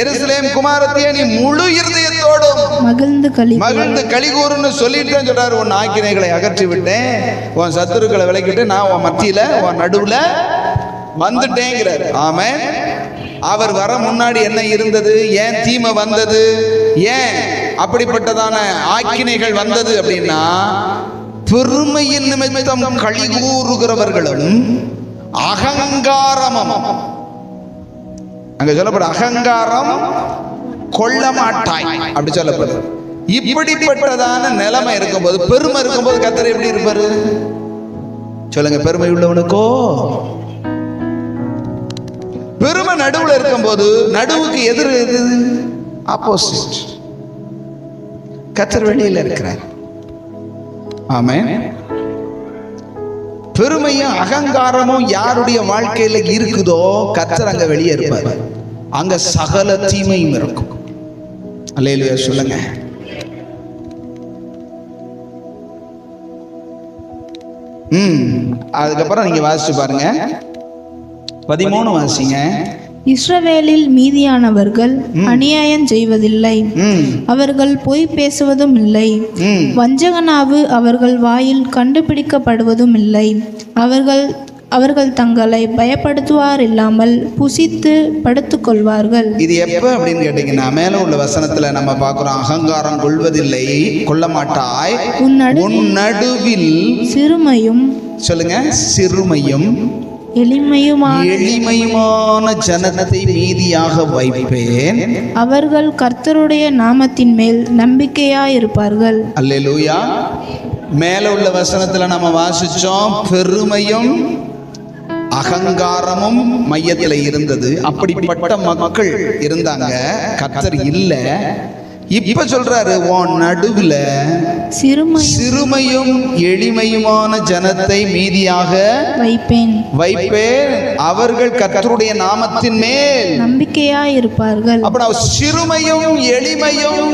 A: எருசலேம் குமாரத்தியை நீ முழு இருதயத்தோடும் மகிழ்ந்து களி கூறுன்னு சொல்லிட்டு சொல்றாரு. உன் ஆக்கினைகளை அகற்றி விட்டேன், உன் சத்துருக்களை விலக்கிட்டு நான் உன் மத்தியில உன் நடுவுல வந்துட்டேங்கிறாரு. ஆமென். அவர் வர முன்னாடி என்ன இருந்தது? ஏன் தீமை வந்தது? ஏன் அப்படிப்பட்டதான ஆக்கினைகள் வந்தது அப்படின்னா, பெருமையின் நிமித்தம் களி கூறுகிறவர்களும் அகங்காரமும். அங்க சொல்லப்படும் அகங்காரம் கொள்ள மாட்டாய் அப்படி சொல்லப்படுது. இப்படிப்பட்டதான நிலைமை இருக்கும்போது, பெருமை இருக்கும்போது கர்த்தர் எப்படி இருப்பாரு சொல்லுங்க? பெருமை உள்ளவனுக்கோ பெருமை நடுவுல இருக்கும்போது, நடுவுக்கு எதிர் எது? ஆப்போசிட். கர்த்தர் வெளியில இருக்கிறார். ஆமென். பெருமையும் அகங்காரமும் யாருடைய வாழ்க்கையில இருக்குதோ கர்த்தர் அங்க வெளியே இருப்பார். அங்க சகல தீமையும் இருக்கும். அல்லேலூயா சொல்லுங்க. அதுக்கப்புறம் நீங்க வாசிச்சு பாருங்க, 13 வாசிங்க.
B: இஸ்ரவேலில் மீதியானவர்கள் அநியாயம் செய்வதில்லை, அவர்கள் பொய் பேசுவதும் இல்லை, வஞ்சகனாவு அவர்கள் வாயில் கண்டுபிடிக்கப்படுவதும் இல்லை. அவர்கள் தங்களை பயப்படுத்துவார் இல்லாமல் புசித்து படுத்துக்கொள்வார்கள்.
A: இது எப்ப அப்படின்னு கேட்டீங்கன்னா, மேல உள்ள வசனத்துல நம்ம பார்க்கிறோம், அகங்காரம் கொள்வதில்லை, கொள்ள மாட்டாய், உன் நடுவில்
B: சிறுமையும்,
A: சொல்லுங்க, சிறுமையும் எளிமையுமான ஜனத்தை மீதியாக வைப்பேன்,
B: அவர்கள் கர்த்தருடைய நாமத்தின் மேல் நம்பிக்கையாயிருப்பார்கள்.
A: அல்லேலூயா. மேல உள்ள வசனத்துல நம்ம வாசிச்சோம், பெருமையும் அகங்காரமும் மையத்துல இருந்தது. அப்படிப்பட்ட மக்கள் இருந்தாங்க, கர்த்தர் இல்ல. இப்ப சொல்றாரு, உன் நடுவுல சிறுமையும் எளிமையுமான ஜனத்தை மீதியாக வைப்பேன், அவர்கள் கர்த்தருடைய நாமத்தின் மேல் நம்பிக்கையாயிருப்பார்கள். அப்ப சிறுமையும் எளிமையும்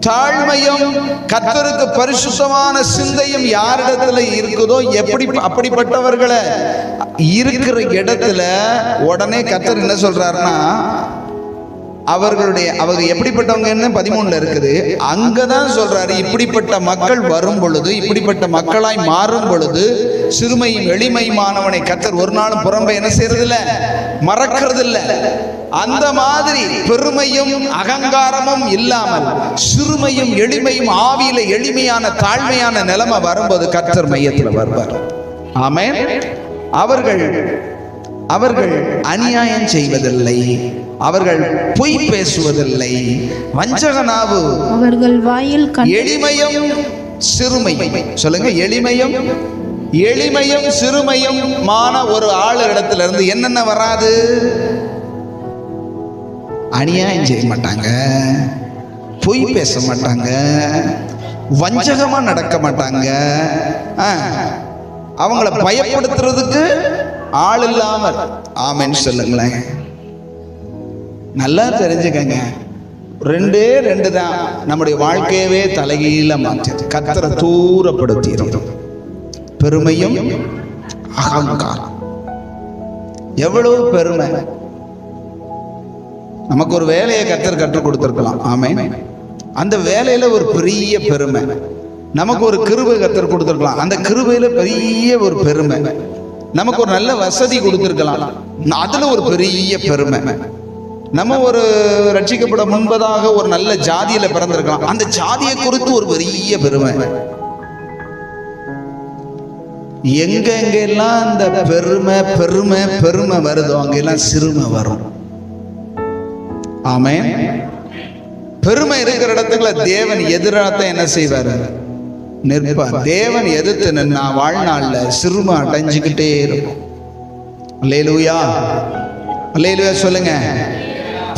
A: தாழ்மையும் கர்த்தருக்கு பரிசுத்தமான சிந்தையும் யாரிடத்துல இருக்குதோ, அப்படிப்பட்டவர்களை இருக்கிற இடத்துல உடனே கர்த்தர் என்ன சொல்றாருன்னா, அவங்க எப்படிப்பட்டவங்கன்னு 13 இருக்குது. அங்கதான் சொல்றாரு, இப்படிப்பட்ட மக்கள் வரும் பொழுது, இப்படிப்பட்ட மக்களாய் மாறும் பொழுது, சிறுமையும் எளிமையுமானவனை கர்த்தர் ஒரு நாளும் புறம்பே என்ன செய்யறது இல்ல, மறக்கிறது இல்ல. அந்த மாதிரி பெருமையும் அகங்காரமும் இல்லாமல் சிறுமையும் எளிமையும் ஆவியில எளிமையான தாழ்மையான நிலைமை வரும்போது கர்த்தர் மையத்துல வருவார். ஆமென். அவர்கள் அநியாயம் செய்வதில்லை, அவர்கள் பொய் பேசுவதில்லை, வஞ்சகனாவு
B: அவர்கள் வாயில்
A: எளிமையும் சிறுமையும், சொல்லுங்க, எளிமையும் சிறுமையும் மான ஒரு ஆள் இடத்துல இருந்து என்னென்ன வராது? அநியாயம் செய்ய மாட்டாங்க, பொய் பேச மாட்டாங்க, வஞ்சகமா நடக்க மாட்டாங்க, அவங்கள பயப்படுத்துறதுக்கு ஆள் இல்லாமல். ஆமென் சொல்லுங்களேன். நல்லா தெரிஞ்சுக்கங்க, 2 தான் நம்முடைய வாழ்க்கையவே தலைகீழ மாற்றியது. கர்த்தரை தூரப்படுத்திடும் பெருமையும் அகங்காரம். எவ்வளவு பெருமை! நமக்கு ஒரு வேலையை கர்த்தர் கற்றுக் கொடுத்திருக்கலாம். ஆமென். அந்த வேலையில ஒரு பெரிய பெருமை. நமக்கு ஒரு கிருபை கர்த்தர் கொடுத்திருக்கலாம், அந்த கிருபையில பெரிய ஒரு பெருமை. நமக்கு ஒரு நல்ல வசதி கொடுத்திருக்கலாம், அதுல ஒரு பெரிய பெருமை. நம்ம ஒரு ரட்சிக்கப்பட முன்பதாக ஒரு நல்ல ஜாதியில பிறந்திருக்கலாம், அந்த ஜாதியை குறித்து ஒரு பெரிய பெருமை. எங்கெல்லாம் அந்த பெருமை பெருமை பெருமை வருதோ அங்கெல்லாம் சிறுமை வரும். ஆமென். பெருமை இருக்கிற இடத்துல தேவன் எதிராக என்ன செய்வார்? நிற்பார். தேவன் எதிர்த்து நின்னா வாழ்நாள்ல சிறுமை அடைஞ்சுக்கிட்டே இருக்கும். அல்லேலூயா, அல்லேலூயா சொல்லுங்க.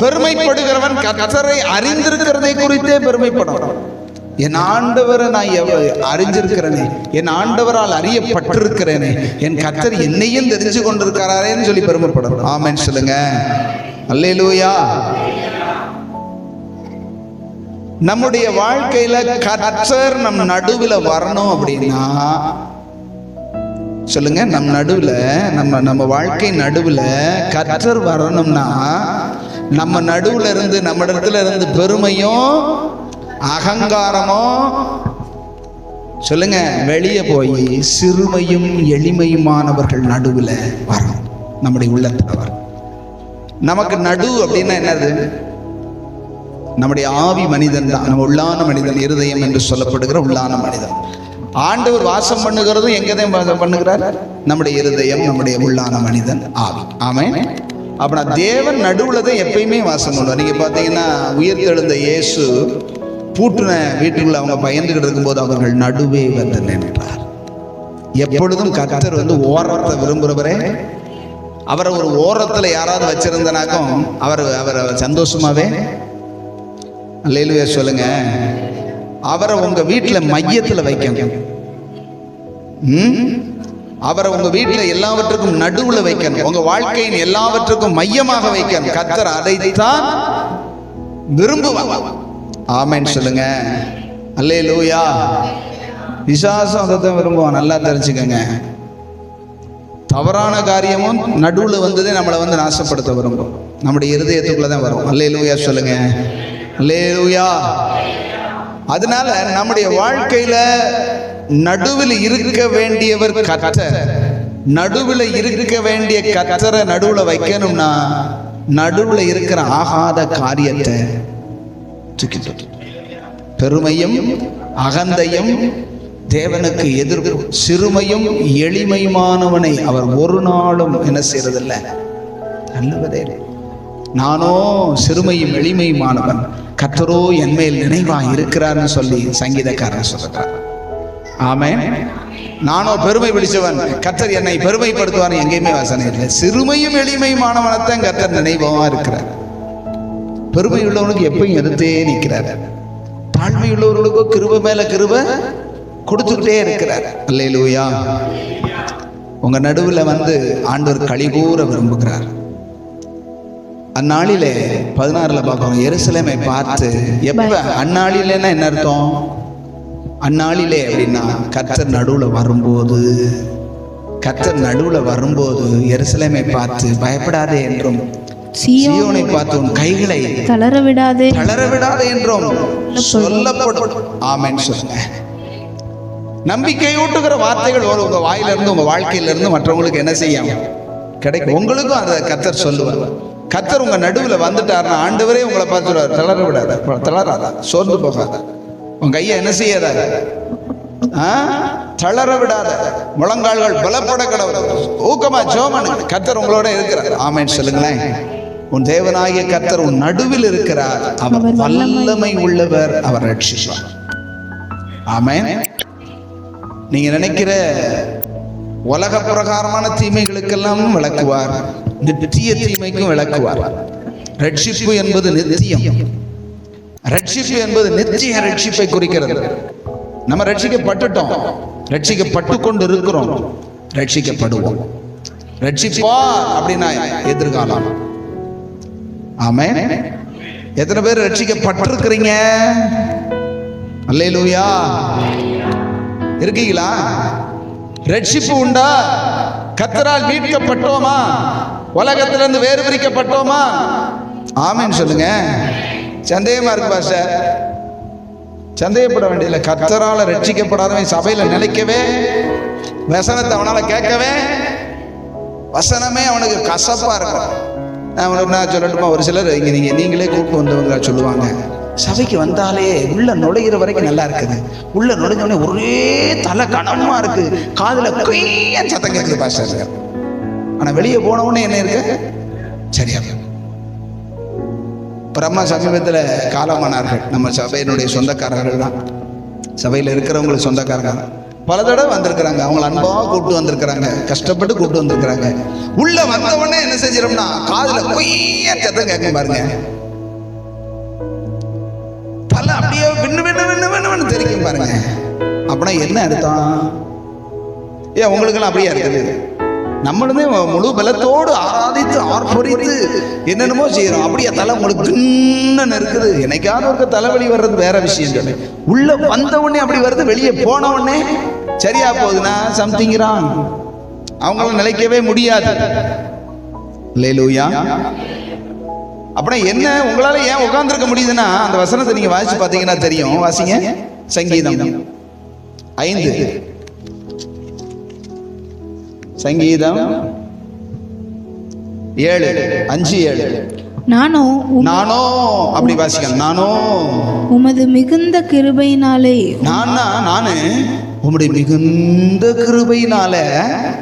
A: பெருமைப்படுகிறவன் கர்த்தரை அறிந்திருக்கிறதை குறித்தே பெருமைப்படும். என் ஆண்டவரை நான் அறிஞ்சிருக்கிறேனே, என் ஆண்டவரால் அறியப்பட்டிருக்கிறேனே, என் கர்த்தர் என்னையும் தெரிஞ்சு கொண்டிருக்கிறாரேன்னு சொல்லி பெருமைப்படும். ஆமென் சொல்லுங்க. அல்லேலூயா. நம்முடைய வாழ்க்கையில கர்த்தர் நம் நடுவில் வரணும் அப்படின்னா, சொல்லுங்க, நம் நடுவில், நம்ம வாழ்க்கை நடுவில் கர்த்தர் வரணும்னா, நம்ம நடுவுல இருந்து, நம்ம இடத்துல இருந்து பெருமையும் அகங்காரமும், சொல்லுங்க, வெளியே போய் சிறுமையும் எளிமையுமானவர்கள் நடுவில் வரும். நம்முடைய உள்ளத்துல வரும். நமக்கு நடு அப்படின்னா என்னது? நம்முடைய ஆவி மனிதன் தான், நம்ம உள்ளான மனிதன், இருதயம் என்று சொல்லப்படுகிற உள்ளான மனிதன். ஆண்டவர் வாசம் பண்ணுகிறதும் எங்கதான் வாசம் பண்ணுகிறார்? நம்முடைய இருதயம், நம்முடைய உள்ளான மனிதன், ஆவி. ஆமென். அப்படின்னா தேவன் நடுவுல தான் எப்பயுமே வாசம் பண்ணுவார். நீங்க பாத்தீங்கன்னா உயிர்த்தெழுந்த இயேசு பூட்டின வீட்டுக்குள்ள அவங்க பயந்துகிட்டு இருக்கும்போது அவர்கள் நடுவே வந்து நின்றார். எப்பொழுதும் கர்த்தர் வந்து ஓரத்தை விரும்புகிறவரே. அவரை ஒரு ஓரத்தில் யாராவது வச்சிருந்தனாக்கும் அவரை சந்தோஷமாவே அல்லேலூயா சொல்லுங்க. அவரை உங்க வீட்டில் மையத்தில் வைக்கணும். அவரை உங்க வீட்டில் எல்லாவற்றுக்கும் நடுவில் வைக்கணும். உங்க வாழ்க்கையின் எல்லாவற்றுக்கும் மையமாக வைக்கணும். கர்த்தர் அதைத்தான் விரும்புவார். ஆமென் சொல்லுங்க. அல்லேலூயா. விசுவாசம் அதைத்தான் விரும்புவான். நல்லா தெரிஞ்சுக்கங்க. தவறான காரியமும் நடுவில் வந்ததே நம்மளை வந்து நாசப்படுத்த விரும்பும். நம்முடைய இருதயத்துக்குள்ள தான் வரும். அல்லேலூயா சொல்லுங்க. அல்லேலூயா. அதனால நம்முடைய வாழ்க்கையில நடுவில் இருக்க வேண்டியவர் கர்த்தர். நடுவில் இருக்க வேண்டிய கர்த்தரை நடுவில் வைக்கணும்னா நடுவில் இருக்கிற ஆகாத காரியத்தை தூக்கிட்டு, பெருமையும் அகந்தையும் தேவனுக்கு எதிர்ப்பு, சிறுமையும் எளிமையுமானவனை அவர் ஒரு நாளும் என்ன செய்யறதில்லை, நல்லவதே. நானோ சிறுமையும் எளிமையுமானவன், கர்த்தரோ என் மேல் நினைவா இருக்கிறார்னு சொல்லி சங்கீதக்காரன் சொல்றார். ஆமென். நானோ பெருமை பிடிச்சவன், கர்த்தர் என்னை பெருமைப்படுத்துவார் எங்கேயுமே வாசனை இல்லை. சிறுமையும் எளிமையுமானவனத்தான் கர்த்தர் நினைவா இருக்கிறார். பெருமை உள்ளவனுக்கு எப்பயும் எதிர்த்தே நிற்கிறார். தாழ்மை உள்ளவர்களுக்கோ கிருபை மேல கிருபை கொடுத்துக்கிட்டே இருக்கிறார். அல்லேலூயா. உங்க நடுவில் வந்து ஆண்டவர் களிகூர விரும்புகிறார். அந்நாளிலே 16 பார்க்கணும். எருசலேமை பார்த்து எப்ப அந்நாளிலேன்னா என்ன அர்த்தம்? அந்நாளிலே அப்படின்னா கர்த்தர் நடுவில் வரும்போது, கர்த்தர் நடுவில் வரும்போது எருசலேமை பார்த்து பயப்படாதே என்றும், சீயோனை பார்த்து உன் கைகளை தளரவிடாதே என்றும் சொல்லப்படும். ஆமென் சொல்லுங்க. நம்பிக்கையூட்டுகிற வார்த்தைகள் உங்க வாயிலிருந்து, உங்க வாழ்க்கையிலிருந்து மற்றவங்களுக்கு என்ன செய்யும்? கிடைக்கும். உங்களுக்கும் அதை கர்த்தர் சொல்லுவார். கர்த்தர் உங்க நடுவில் வந்துட்டார்னா ஆண்டவரே உங்களை பார்த்துடுவார். தளர விடாத, தளராதா, சோர்ந்து போகாத, உங்க கையை என்ன செய்யாத, தளர விடாத, முழங்கால்கள் பலப்பட கடவுள், ஊக்கமா ஜோமனு. கர்த்தர் உங்களோட இருக்கிறார். ஆமென் சொல்லுங்களேன். உன் தேவனாகிய கர்த்தர் உன் நடுவில் இருக்கிறார். அவர் வல்லமை உள்ளவர், அவர் ரட்சிப்பார். ஆமென். நீங்க நினைக்கிற உலக பிரகாரமான தீமைகளுக்கெல்லாம் விளக்குவார், நித்திய தீமைக்கும் விளக்குவார். ரட்சிப்பு என்பது நித்தியம். ரட்சிப்பு என்பது நித்திய ரட்சிப்பை குறிக்கிறது. நம்ம ரட்சிக்கப்பட்டுட்டோம், ரட்சிக்கப்பட்டு கொண்டு இருக்கிறோம், ரட்சிக்கப்படுவோம். ரட்சிப்பா அப்படின்னா எதிர்காலம். ஆமென். எத்தனை பேர் ரட்சிக்கப்பட்டிருக்கிறீங்க? அல்லேலூயா. இருக்கீங்களா? ரட்சிப்பு உண்டா? கர்த்தரால் மீட்கப்பட்டோமா? உலகத்திலிருந்து வேறு பிரிக்கப்பட்டோமா? ஆமென் சொல்லுங்க. சந்தேகமா இருக்கு பாஸ்டர்? சந்தேகப்பட வேண்டியதில்லை. கர்த்தரால ரட்சிக்கப்படாதவன் சபையில நிலைக்கவே, வசனத்தை அவனால கேட்கவே, வசனமே அவனுக்கு கசப்பா இருக்கும். நான் சொல்லட்டுமா? ஒரு சிலர் இங்க நீங்களே கூப்பிட்டு வந்தவங்க சொல்லுவாங்க, சபைக்கு வந்தாலே உள்ள நுழைகிற வரைக்கும் நல்லா இருக்குது, உள்ள நுழைஞ்சோடனே ஒரே தலை கனமா இருக்கு, காதுல கொய்யன்னு சத்தம் கேட்குது பாஸ்டர். ஆனா வெளியே போன உடனே என்ன இருக்கு? சரியா. பிரம்மா சமீபத்தில் காலமானார்கள். நம்ம சபையினுடைய சொந்தக்காரர்கள் தான், சபையில் இருக்கிறவங்களுக்கு சொந்தக்காரங்க. பல தடவை வந்திருக்கிறாங்க. அவங்களை அன்பா கூப்பிட்டு வந்திருக்கிறாங்க, கஷ்டப்பட்டு கூப்பிட்டு வந்திருக்கிறாங்க. உள்ள வந்த உடனே என்ன செஞ்சிடோம்னா காதுல கொய்யன்னு சத்தம் கேட்கும் பாருங்க. தலை அப்படியே விண்ணு விண்ணு விண்ணு விண்ணு தெரிக்கும் பாருங்க. அப்படின்னா என்ன அர்த்தம்? ஏன் உங்களுக்கெல்லாம் அப்படியே இருக்குது? நம்மளுமே முழு பலத்தோடு ஆராதித்து ஆர்ப்பரித்து என்னென்னமோ செய்யறோம். அப்படியே தலை உங்களுக்கு கிண்ணன்னு இருக்குது. என்னைக்காவது ஒரு தலைவலி வர்றது வேற விஷயம் சொல்லு. உள்ள வந்த உடனே அப்படி வருது, வெளியே போன உடனே சரியா போகுதுன்னா சம்திங் ராங். அவங்களால நிலைக்கவே முடியாது. அல்லேலூயா. அப்படின்னா என்ன, உங்களால ஏன் உட்கார்ந்துருக்க முடியுதுன்னா அந்த வசனத்தை நீங்க வாசிச்சு பார்த்தீங்கன்னா தெரியும். வாசிங்க. சங்கீதம் 5, சங்கீதம் 7:5-7.
B: நானோ
A: அப்படி வாசிக்கலாம். நானோ
B: உமது மிகுந்த கிருபையினாலே,
A: நானு உம்முடைய மிகுந்த கிருபையினால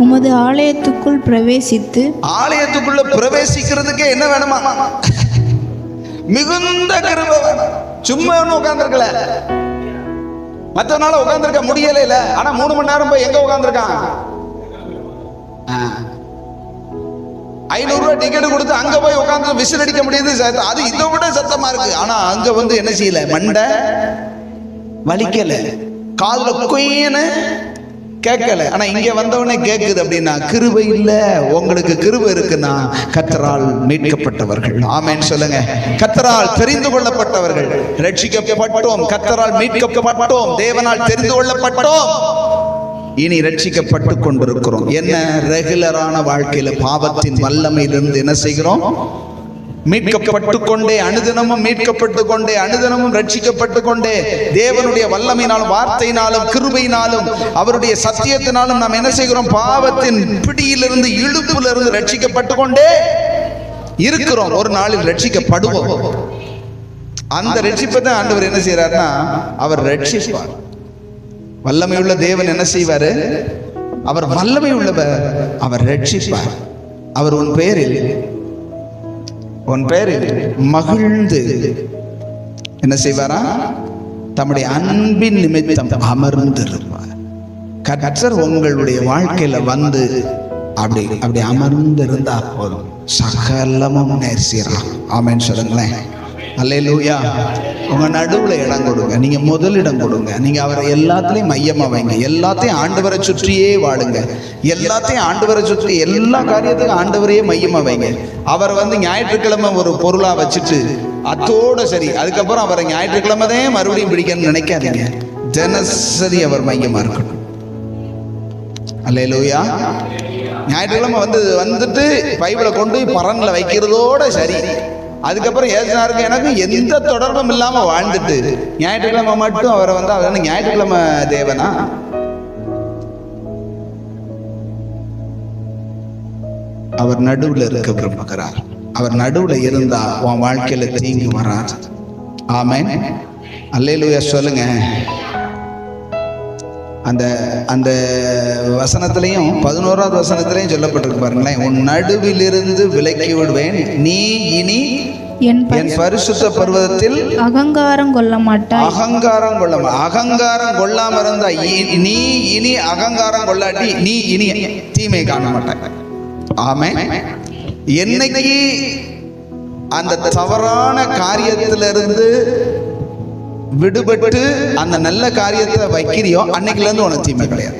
B: உமது ஆலயத்துக்குள் பிரவேசித்து,
A: ஆலயத்துக்குள்ள பிரவேசிக்கிறதுக்கு என்ன வேணுமா? மிகுந்த கிருபை வேணும். சும்மா ஒன்றும் உட்கார்ந்துருக்கல, மற்றனால உட்கார்ந்துருக்க முடியல இல்ல. ஆனா 3 மணி நேரம் போய் எங்க உட்கார்ந்துருக்கான்? 500 ரூபாய் டிக்கெட் கொடுத்து அங்க போய் உட்கார்ந்து விசில் அடிக்க முடியுது, அது இதை விட சத்தமா இருக்கு. ஆனா அங்க வந்து என்ன செய்யல, மண்டை வலிக்கல, காதுல குயின்னு கேட்கல. ஆனா இங்க வந்தவனே கேட்குது. அப்படின்னா கிருபை இல்ல. உங்களுக்கு கிருபை இருக்குன்னா கர்த்தரால் மீட்கப்பட்டவர்கள், ஆமென் சொல்லுங்க. கர்த்தரால் தெரிந்து கொள்ளப்பட்டவர்கள், ரட்சிக்கப்பட்டோம், கர்த்தரால் மீட்கப்பட்டோம், தேவனால் தெரிந்து கொள்ளப்பட்டோம், இனி ரட்சிக்கப்பட்டு கொண்டிருக்கிறோம். என்ன, ரெகுலரான வாழ்க்கையில பாவத்தின் வல்லமையிலிருந்து என்ன செய்கிறோம்? மீட்கப்பட்டு கொண்டே, அனுதினமும் மீட்கப்பட்டு கொண்டே, அனுதினமும் ரட்சிக்கப்பட்டு கொண்டே, தேவனுடைய வல்லமையினாலும் வார்த்தையினாலும் கிருபையினாலும் அவருடைய சத்தியத்தினாலும் நாம் என்ன செய்கிறோம்? பாவத்தின் பிடியிலிருந்து, இழுப்பிலிருந்து ரட்சிக்கப்பட்டு கொண்டே இருக்கிறோம். ஒரு நாளில் ரட்சிக்கப்படுவோம். அந்த ரட்சிப்பை தான் ஆண்டவர் என்ன செய்யறாருன்னா, அவர் ரட்சிப்பார். வல்லமை உள்ள தேவன் என்ன செய்வாரு? அவர் வல்லமை உள்ளவர், அவர் ரட்சிப்பார். அவர் உன் பெயரில் மகிழ்ந்து என்ன செய்வாரா? தம்முடைய அன்பின் நிமித்தம் அமர்ந்திருப்பார். கர்த்தர் உங்களுடைய வாழ்க்கையில வந்து அப்படி அமர்ந்திருந்தா போதும், சகலமும் நேர்சீராகும். ஆமென் சொல்லுங்களேன். அல்லேலூயா. உங்க நடுவுல இடம் கொடுங்க, நீங்க முதலிடம் கொடுங்க. நீங்க அவரை எல்லாத்துலயும் மையமா வைங்க. எல்லாத்தையும் ஆண்டவரை சுற்றியே வாழுங்க. எல்லாத்தையும் ஆண்டவரை சுற்றி, எல்லா காரியத்தையும் ஆண்டவரையே மையமா வைங்க. அவர் வந்து ஞாயிற்றுக்கிழமை ஒரு பொருளா வச்சுட்டு அத்தோட சரி, அதுக்கப்புறம் அவரை ஞாயிற்றுக்கிழமை தான் மறுபடியும் பிடிக்கணும்னு நினைக்காதீங்க. தினசரி அவர் மையமா இருக்கணும். அல்லேலூயா. ஞாயிற்றுக்கிழமை வந்துட்டு பைபிளை கொண்டு பரன்ல வைக்கிறதோட சரி. அதுக்கப்புறம் ஏசுனாருக்கு எனக்கு எந்த தொடர்பும் இல்லாம வாழ்ந்துட்டு ஞாயிற்றுக்கிழமை மட்டும் அவரை வந்து அவர் ஞாயிற்றுக்கிழமை தேவனா? அவர் நடுவுல இருக்க விரும்புகிறார். அவர் நடுவுல இருந்தா உன் வாழ்க்கையில தீங்கு வராது. ஆமென். அல்லேலூயா சொல்லுங்க. அந்த அந்த வசனத்திலையும் 11வது வசனத்திலையும் சொல்லப்பட்டிருக்கு பாருங்களேன். உன் நடுவிலிருந்து விலக்கி விடுவேன், நீ இனி என் பரிசுத்த பர்வதத்தில்
B: அகங்காரம் கொள்ள மாட்டாய்.
A: அகங்காரம் கொள்ளாம இருந்தா, நீ இனி அகங்காரம் கொள்ளாட்டி நீ இனி தீமை காண மாட்டாய். ஆமென். என்னைக்கு அந்த தவறான காரியத்திலிருந்து விடுபட்டு அந்த நல்ல காரியத்தை வைக்கிறியோ அன்னைக்குல இருந்து உனக்கு தீமை கிடையாது.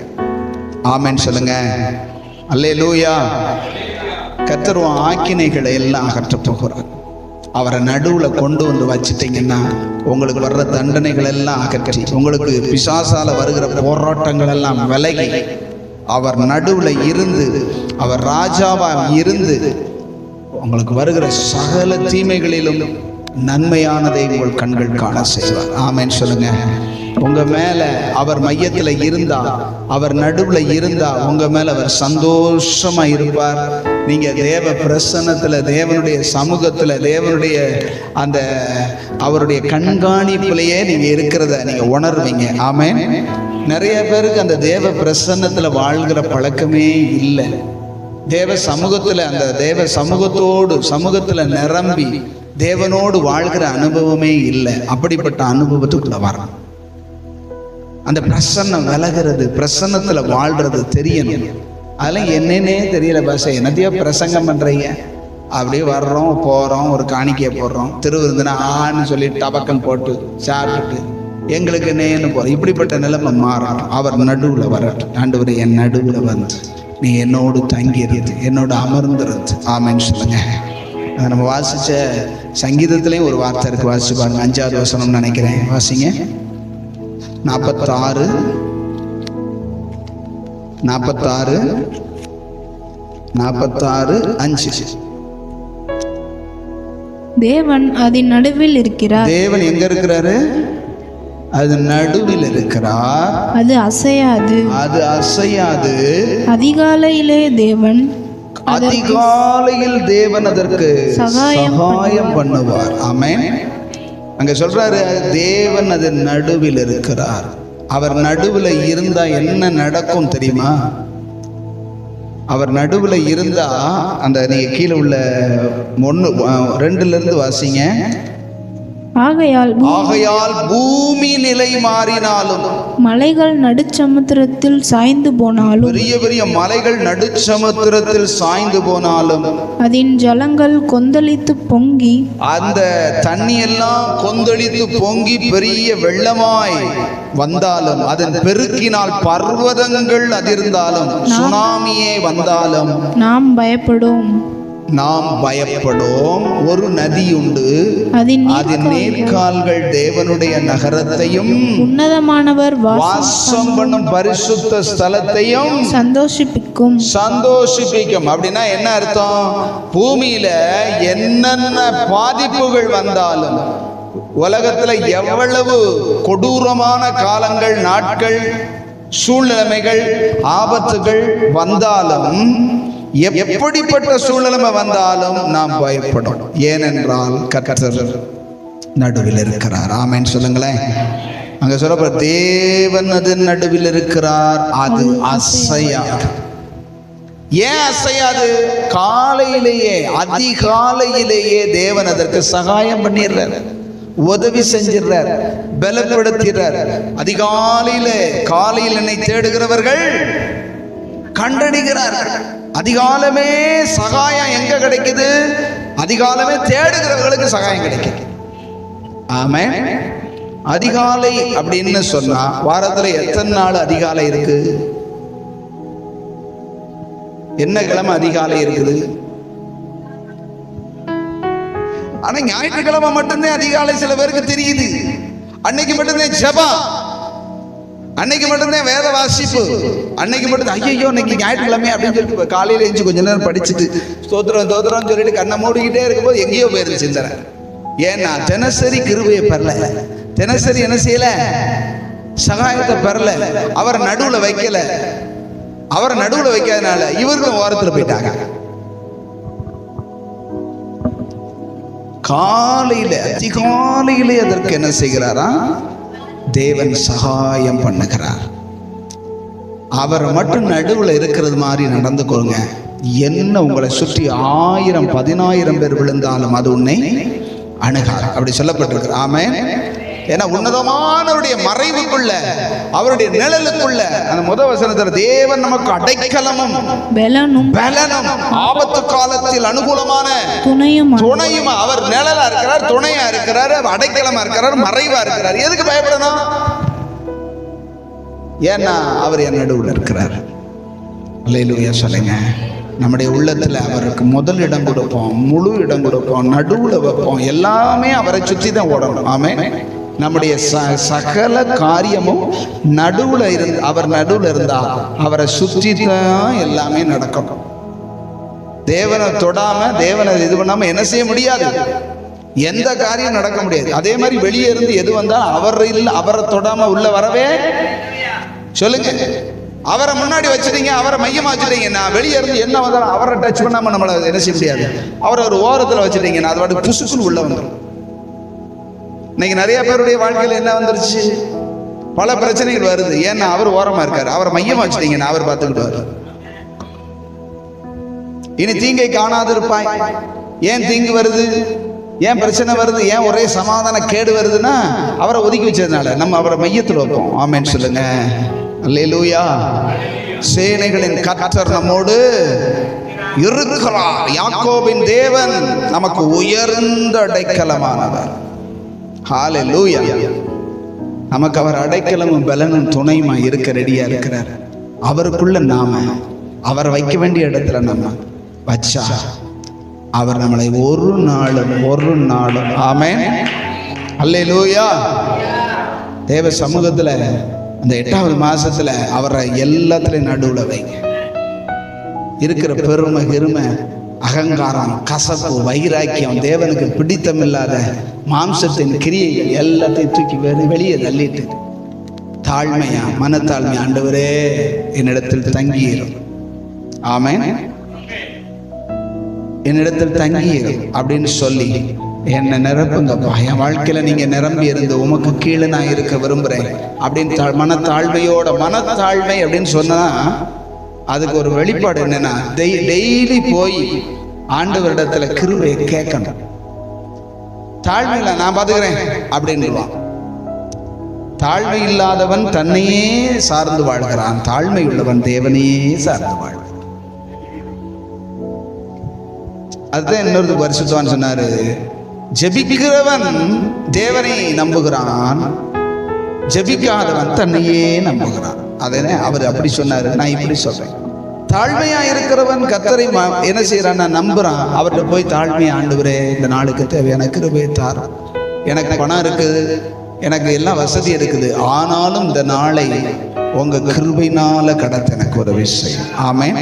A: ஆமென் சொல்லுங்க. அல்லேலூயா. கர்த்தர் ஆக்கினைகளை எல்லாம் அகற்ற போகிறார். அவரை நடுவுல கொண்டு வந்து வச்சிட்டீங்கன்னா உங்களுக்கு வர்ற தண்டனைகள் எல்லாம் அகற்றி, உங்களுக்கு பிசாசால வருகிற போராட்டங்கள் எல்லாம் விலகி, அவர் நடுவுல இருந்து, அவர் ராஜாவா இருந்து உங்களுக்கு வருகிற சகல தீமைகளிலும் நன்மையானதை உங்கள் கண்கள் காண செய்வார். ஆமென் சொல்லுங்க. உங்க மேல அவர் மையத்துல இருந்தா, அவர் நடுவுல இருந்தா உங்க மேல அவர் சந்தோஷமா இருப்பார். நீங்க தேவ பிரசன்னத்துல, தேவனுடைய சமூகத்துல, தேவனுடைய அந்த அவருடைய கண்காணிப்புலயே நீங்க இருக்கிறத நீங்க உணர்வீங்க. ஆமென். நிறைய பேருக்கு அந்த தேவ பிரசன்னத்துல வாழ்கிற பழக்கமே இல்லை. தேவ சமூகத்துல, அந்த தேவ சமூகத்துல நிரம்பி தேவனோடு வாழ்கிற அனுபவமே இல்லை. அப்படிப்பட்ட அனுபவத்துக்குள்ள வரணும். அந்த பிரசன்னம் விலகிறது, பிரசன்னத்துல வாழ்றது தெரியணும். அதெல்லாம் என்னன்னே தெரியல பாஷை, என்னத்தையோ பிரசங்கம் பண்றீங்க, அப்படியே வர்றோம் போறோம், ஒரு காணிக்கையை போடுறோம், திருவிருந்துனா ஆன்னு சொல்லி டபக்கன் போட்டு சாப்பிட்டுட்டு எங்களுக்கு என்னன்னு போறோம். இப்படிப்பட்ட நிலைமை மாறணும். அவர் நடுவுல வரட்டும். ஆண்டவரே, என் நடுவுல வந்து நீ என்னோடு தங்கியிருந்து, என்னோடு அமர்ந்திருந்து. ஆமென் சொல்லுங்க. நம்ம வாசிச்ச சங்கீதத்திலையும் ஒரு வார்த்தை இருக்கு, வாசிச்சு பாருங்க. 5வது வசனம் நினைக்கிறேன், வாசிங்க. 46 5.
B: தேவன் அதன் நடுவில் இருக்கிறார்.
A: தேவன் எங்க இருக்கிறாரு? அது நடுவில் இருக்கிறார்.
B: அது அசையாது.
A: அதிகாலையில் தேவன் அதற்கு சகாயம் பண்ணுவார். ஆமென். அங்க சொல்றாரு, தேவன் அது நடுவில் இருக்கிறார். அவர் நடுவில் இருந்தா என்ன நடக்கும் தெரியுமா? அவர் நடுவில் இருந்தா, அந்த நீங்க கீழே உள்ள 1, 2 வாசிங்க. ஆகையால் பூமி நிலை மாறினாலும்,
B: மலைகள் நடுச்சமுத்திரத்தில் சாய்ந்து போனாலும்,
A: பெரிய பெரிய மலைகள் நடுச்சமுத்திரத்தில் சாய்ந்து போனாலும்,
B: அதன் ஜலங்கள் கொந்தளித்து பொங்கி,
A: அந்த தண்ணி எல்லாம் கொந்தளித்து பொங்கி பெரிய வெள்ளமாய் வந்தாலும், அதன் பெருக்கினால் பர்வதங்கள் அதிர்ந்தாலும், சுனாமியே வந்தாலும்
B: நாம் பயப்படும்.
A: ஒரு நதி உண்டு, அதன் நேர்கால்கள் தேவனுடைய நகரத்தையும்
B: உன்னதமானவர்
A: வாசம் பண்ணும் பரிசுத்த ஸ்தலத்தையும்
B: சந்தோஷிப்பிக்கும்.
A: அப்படின்னா என்ன அர்த்தம்? பூமியில என்னென்ன பாதிப்புகள் வந்தாலும், உலகத்துல எவ்வளவு கொடூரமான காலங்கள், நாட்கள், சூழ்நிலைமைகள், ஆபத்துகள் வந்தாலும், எப்படிப்பட்ட சூழ்நிலைமை வந்தாலும் நாம் பயப்படும். ஏனென்றால் கர்த்தர் நடுவில் இருக்கிறார். ஆமென் சொல்லுங்களேன். அங்க சொல்ல தேவன் அதன் நடுவில் இருக்கிறார், அது அசையாது. ஏன் அசையாது? காலையிலேயே, அதிகாலையிலேயே தேவன் அதற்கு சகாயம் பண்ணிடுறார், உதவி செஞ்சிடறார், பலப்படுத்துகிறார். அதிகாலையிலே, காலையில் என்னை தேடுகிறவர்கள் கண்டடைகிறார்கள். அதிகாலமே சகாயம் எங்க கிடைக்குது? அதிகாலமே தேடுகிறவர்களுக்கு சகாயம் கிடைக்குது. ஆமென். அதிகாலை அப்படின்னு சொன்னா வாரத்துல எத்தனை நாள் அதிகாலை இருக்கு? என்ன கிழமை அதிகாலை இருக்குது? ஆனா ஞாயிற்றுக்கிழமை மட்டும்தான் அதிகாலை சில பேருக்கு தெரியுது. அன்னைக்கு மட்டும்தான் ஜெபம், அன்னைக்கு மட்டும்தான் வேத வாசிப்பு, அன்னைக்கு மட்டும்தான் ஐயோ இன்னைக்கு ஞாயிற்றுக்கிழமை அப்படின்னு சொல்லிட்டு காலையில எழுந்து கொஞ்ச நேரம் படிச்சுட்டு ஸ்தோத்திரம் ஸ்தோத்திரம்னு சொல்லிட்டு கண்ணை மூடிக்கிட்டே இருக்கும்போது எங்கேயோ போயிருந்து சிந்தனை. ஏன்னா தினசரி கிருபையை பெறல, தினசரி என்ன செய்யல, சகாயத்தை பெறல, அவரை நடுவுல வைக்கல. அவரை நடுவுல வைக்காதனால இவர்களும் ஓரத்துல போயிட்டாங்க. காலையில, அதிகாலையிலே அதற்கு என்ன செய்கிறாரா? தேவன் சகாயம் பண்ணுகிறார். அவரை மட்டும் நடுவில் இருக்கிறது மாதிரி நடந்துக்கோங்க. என்ன உங்களை சுற்றி 1000 10,000 பேர் விழுந்தாலும் அது உன்னை அணுகார், அப்படி சொல்லப்பட்டிருக்கு. ஆமென். ஏன்னா உன்னதமானவருடைய மறைவுக்குள்ள, அவருடைய நிழலுக்குள்ள, அந்த முதல் வசனத்துல தேவன் நமக்கு அடைக்கலமும் பலனும், ஆபத்து காலத்தில் அனுகூலமான துணையும். அவர் நிழலா இருக்கிறார், துணையா இருக்கிறார், அடைக்கலமா இருக்கிறார், மறைவா இருக்கிறார். எதுக்கு பயப்படணும்? ஏன்னா அவர் என் நடுவில் இருக்கிறார். அல்லேலூயா சொல்லுங்க. நம்முடைய உள்ளத்துல அவருக்கு முதல் இடம் கொடுப்போம், முழு இடம் கொடுப்போம், நடுவுல வைப்போம். எல்லாமே அவரை சுற்றி தான் ஓடணும். ஆமென். நம்முடைய சகல காரியமும் நடுவுல இருந்து, அவர் நடுவுல இருந்தா அவரை சுற்றி தான் எல்லாமே நடக்கும். தேவனை தொடாம, தேவனை இது பண்ணாம என்ன செய்ய முடியாது? எந்த காரியம் நடக்க முடியாது. அதே மாதிரி வெளியே இருந்து எது வந்தாலும் அவரை தொடாம உள்ள வரவே சொல்லுங்க. அவரை முன்னாடி வச்சுட்டீங்க, அவரை மையமா வச்சுட்டீங்க, நான் வெளியே இருந்து என்ன வந்தாலும் அவரை டச் பண்ணாம நம்மள என்ன செய்ய முடியாது. அவரை ஒரு ஓரத்துல வச்சுட்டீங்க, நான் அதோட புசுக்குன்னு உள்ள வந்துடும். இன்னைக்கு நிறைய பேருடைய வாழ்க்கையில் என்ன வந்துருச்சு? பல பிரச்சனைகள் வருது. ஏன்னா அவர் ஓரமா இருக்காரு, அவரை மையமா வச்சுட்டீங்கன்னா அவர் பார்த்துக்கிட்டு. இனி தீங்கை காணாது இருப்பாய். ஏன் தீங்கு வருது? ஏன் பிரச்சனை வருது? ஏன் ஒரே சமாதான கேடு வருதுன்னா அவரை ஒதுக்கி வச்சதுனால. நம்ம அவரை மையத்தில் வைப்போம். ஆமென் சொல்லுங்க. அல்லேலூயா. சேனைகளின் கர்த்தர் நம்மோடு இருக்கிறார். யாக்கோபின் தேவன் நமக்கு உயர்ந்த அடைக்கலமானவர். ஹல்லேலூயா. நமக்கு அவர் அடைக்கலமும் பலனும் துணையுமா இருக்க ரெடியா இருக்கிறார். அவருக்குள்ள நாம அவர் வைக்க வேண்டிய இடத்துல நம்ம வச்சா அவர் நம்மளை ஒரு நாளும் ஆமென் அல்லேலூயா. தேவ சமூகத்துல அந்த 8வது மாசத்துல அவரை எல்லாத்துலயும் நடுவுல வைங்க. இருக்கிற பெருமை, கிருமை, அகங்காரம், கசப்பு, வைராக்கியம், தேவனுக்கு பிடித்தமில்லாத மாம்சத்தின் கிரியைகள் எல்லாத்தையும் தூக்கி வெளியே தள்ளிட்டு தாழ்மையா, மனத்தாழ்மையா, ஆண்டவரே என்னிடத்தில் தங்கியிரும். ஆமென். என்னிடத்தில் தங்கியிரும் அப்படின்னு சொல்லி என்னை நிரப்புங்கப்பா. என் வாழ்க்கையில நீங்க நிரம்பி இருந்து உமக்கு கீழே நான் இருக்க விரும்புறேன் அப்படின்னு மனத்தாழ்மை அப்படின்னு சொன்னா அதுக்கு ஒரு வெளிப்பாடு என்னன்னா, டெய்லி போய் ஆண்டவரிடத்துல கிருபையை கேட்கணும். தாழ்மையில நான் பார்த்துக்கிறேன் அப்படின்னுவான். தாழ்மை இல்லாதவன் தன்னையே சார்ந்து வாழ்கிறான், தாழ்மை உள்ளவன் தேவனையே சார்ந்து வாழ்கிறான். அதுதான் இன்னொரு பரிசுத்தவான் சொன்னாரு, ஜெபிக்கிறவன் தேவனை நம்புகிறான், ஜெபிக்காதவன் தன்னையே நம்புகிறான். அதனே அவர் அப்படி சொன்னாரு, நான் இப்படி சொல்றேன். தாழ்மையா இருக்கிறவன் கர்த்தரை என்ன செய்யறான், நம்புறான். அவர்கிட்ட போய் தாழ்மையா, ஆண்டவரே இந்த நாளுக்கு தேவையான கிருபையை தார், எனக்கு பணம் இருக்குது, எனக்கு எல்லாம் வசதி இருக்குது, ஆனாலும் இந்த நாளை உங்க கிருபையினால கடத்த எனக்கு உதவி செய்யும். ஆமென்.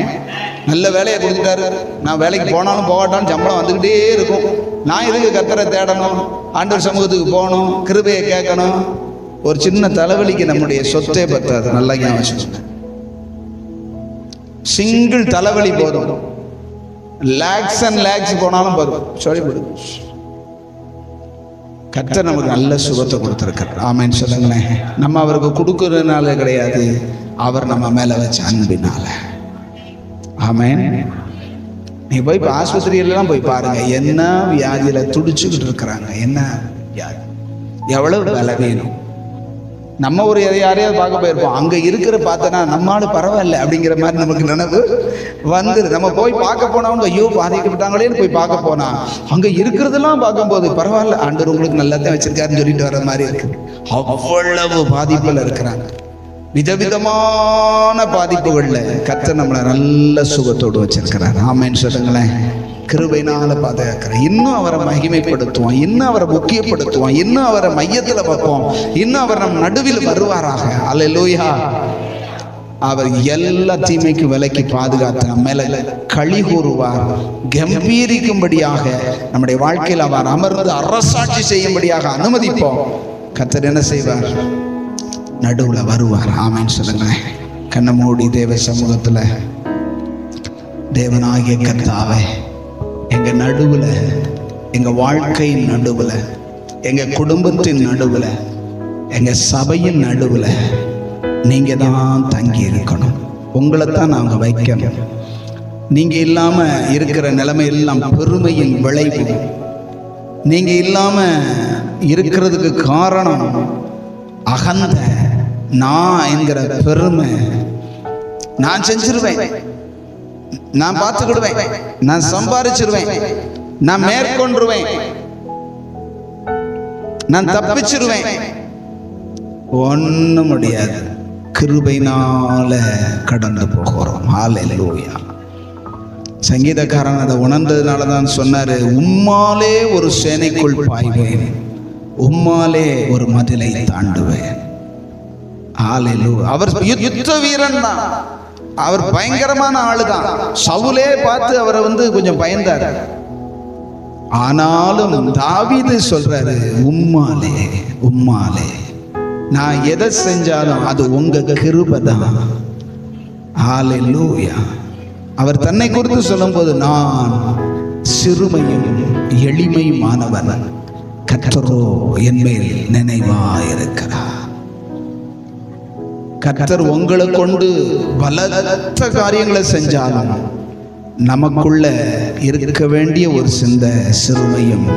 A: நல்ல வேலையை கொடுத்துட்டாரு, நான் வேலைக்கு போனாலும் போகட்டாலும் சம்பளம் வந்துக்கிட்டே இருக்கும். நான் எதுக்கு கர்த்தரை தேடணும், ஆண்டவர் சமூகத்துக்கு போகணும், கிருபையை கேட்கணும்? ஒரு சின்ன தலைவலிக்கு நம்முடைய சொத்தே பத்தாது. நல்லா ஞாபகம், சிங்கிள் தலைவலி போதும், லேக்ஸ் அண்ட் லேக்ஸ் போனாலும் போதும். சொல்லிவிடும். கர்த்தர் நமக்கு நல்ல சுகத்தை கொடுத்துருக்கார். ஆமென் சொல்லுங்களேன். நம்ம அவருக்கு கொடுக்கறதுனால கிடையாது, அவர் நம்ம மேல வச்ச அன்பினால. ஆமென். நீ போய் இப்போ ஆஸ்பத்திரியிலாம் போய் பாருங்க, என்ன வியாதியில துடிச்சுக்கிட்டு இருக்கிறாங்க, என்ன வியாதி, எவ்வளவு விலை வேணும். நம்ம ஒரு யாரையாவது பார்க்க போயிருப்போம், அங்கே இருக்கிற பார்த்தனா நம்மளால பரவாயில்ல அப்படிங்கிற மாதிரி நமக்கு நினைவு வந்துரு. நம்ம போய் பார்க்க போனவங்க ஐயோ பாதிக்கப்பட்டாங்களேன்னு போய் பார்க்க போனா அங்கே இருக்கிறதெல்லாம் பார்க்கும்போது பரவாயில்ல, ஆண்டவர் உங்களுக்கு நல்லாதான் வச்சிருக்காருன்னு சொல்லிட்டு வர மாதிரி இருக்கு. அவ்வளவு பாதிப்புல இருக்கிறாங்க, விதவிதமான பாதிப்புகள்ல கர்த்தர் நம்மளை நல்ல சுகத்தோடு வச்சிருக்கிறார். ஆமென் சொல்லுங்களேன். கிருபையினால பாதுகாக்கிறேன். இன்னும் அவரை மகிமைப்படுத்துவோம், இன்னும் அவரை முக்கியப்படுத்துவோம், இன்னும் அவரை மையத்துல வைப்போம், இன்னும் அவர் நம் நடுவில் வருவாராக. அல்லேலூயா. அவர் எல்லா தீமைக்கு விலக்கி பாதுகாத்து நம்ம மேல களி கூறுவார், கம்பீரிக்கும்படியாக நம்முடைய வாழ்க்கையில் அவர் அமர்ந்து அரசாட்சி செய்யும்படியாக அனுமதிப்போம். கர்த்தர் என்ன செய்வார், நடுவுல வருவார். ஆமென் சொல்லுங்க. கண்ணை மூடி தேவ சமூகத்துல, தேவனாகிய கர்த்தாவே, எங்க நடுவுல, எங்க வாழ்க்கையின் நடுவுல, எங்க குடும்பத்தின் நடுவுல, எங்க சபையின் நடுவுல நீங்க தான் தங்கி இருக்கணும். உங்களை தான் நாங்க வைக்கணும். நீங்க இல்லாம இருக்கிற நிலைமை எல்லாம் பெருமையின் விளைவு. நீங்க இல்லாம இருக்கிறதுக்கு காரணம் அகந்த, நான் என்கிற பெருமை. நான் செஞ்சிருவேன், நான் பார்த்துக்கிடுவேன், நான் சம்பாதிச்சிருவேன், நான் மேற்கொண்டுருவேன், நான் தப்பிச்சிருவேன். ஒண்ணும் முடியாது. கிருபையினால கடந்து போகிறோம். ஹல்லேலூயா. சங்கீதக்காரன் அதை உணர்ந்ததுனால தான் சொன்னாரு, உம்மாலே ஒரு சேனைக்குள் பாய்வேன், உம்மாலே ஒரு மதிலை தாண்டுவேன். ஹல்லேலூயா. அவர் யுத்த வீரன் தான், அவர் பயங்கரமான ஆளுதான். சவுலே பார்த்து அவரை கொஞ்சம் பயந்தார். ஆனாலும் தாவீது சொல்றாரு, உம்மாலே உம்மாலே நான் எதை செஞ்சாலும் அது உங்க கிருபை தான். ஹல்லேலூயா. அவர் தன்னை குறித்து சொல்லும்போது, நான் சிறுமையும் எளிமையுமானவன், கர்த்தரோ என் மேல் நினைவாயிருக்கிறார். கர்த்தர் உங்களை கொண்டு பலத்த காரியங்களை செஞ்சாலும் நமக்குள்ள இருக்க வேண்டிய ஒரு சிந்த சிறுமையும்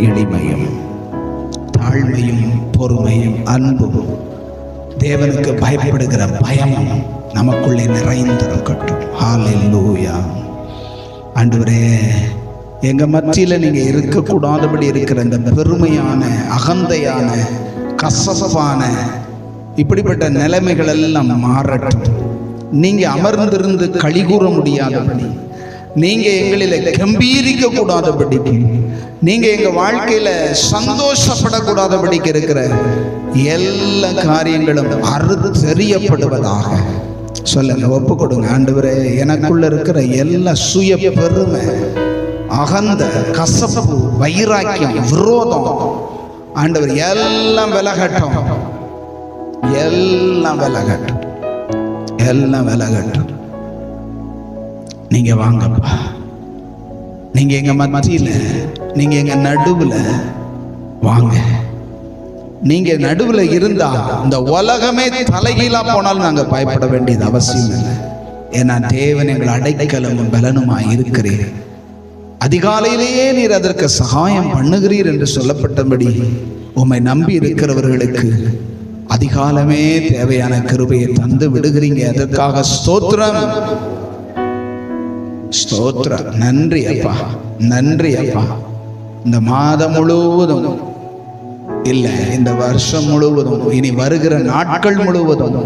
A: எளிமையும் தாழ்மையும் பொறுமையும் அன்பும் தேவனுக்கு பயப்படுகிற பயமும் நமக்குள்ளே நிறைந்திருக்கட்டும். ஹல்லேலூயா. ஆண்டவரே, எங்க மத்தியில நீங்க இருக்கக்கூடாதபடி இருக்கிற இந்த பெருமையான, அகந்தையான, கசப்பான இப்படிப்பட்ட நிலைமைகள் எல்லாம் மாறட்டும். நீங்க அமர்ந்திருந்து களி கூற முடியாதபடி, நீங்க எங்களில கம்பீரிக்க கூடாதபடிக்கு, நீங்க எங்க வாழ்க்கையில சந்தோஷப்படக்கூடாதபடிக்கு இருக்கிற எல்லா காரியங்களும் அறுத்தெறியப்படுவதாக சொல்லுங்க. ஒப்பு கொடுங்க. ஆண்டவரே, எனக்குள்ள இருக்கிற எல்லா சுய பெருமை, அகந்த, கசப்பு, வைராக்கியம், விரோதம், ஆண்டவர் எல்லாம் விலகட்டும், எல்லாம் விலகட்டும், எல்லாம் விலகட்டும். நீங்க வாங்கப்பா, நீங்க எங்க மத்தியில, நீங்க எங்க நடுவுல வாங்க. நீங்க நடுவுல இருந்தா இந்த உலகமே தலைகீழா போனாலும் நாங்க பயப்பட வேண்டியது அவசியம் இல்லை. ஏன்னா தேவன் எங்கள் அடைக்கலமும் பலனுமாய் இருக்கிறீர். அதிகாலையிலேயே நீர் அதற்கு சகாயம் பண்ணுகிறீர் என்று சொல்லப்பட்டபடி உம்மை நம்பி இருக்கிறவர்களுக்கு அதிகாலமே தேவையான கிருபையை தந்து விடுகிறீங்க. அதற்காக ஸ்தோத்திரம், ஸ்தோத்திரம். நன்றி அப்பா, நன்றி அப்பா. இந்த மாதம் முழுவதும் இல்ல, இந்த வருஷம் முழுவதும், இனி வருகிற நாட்கள் முழுவதும்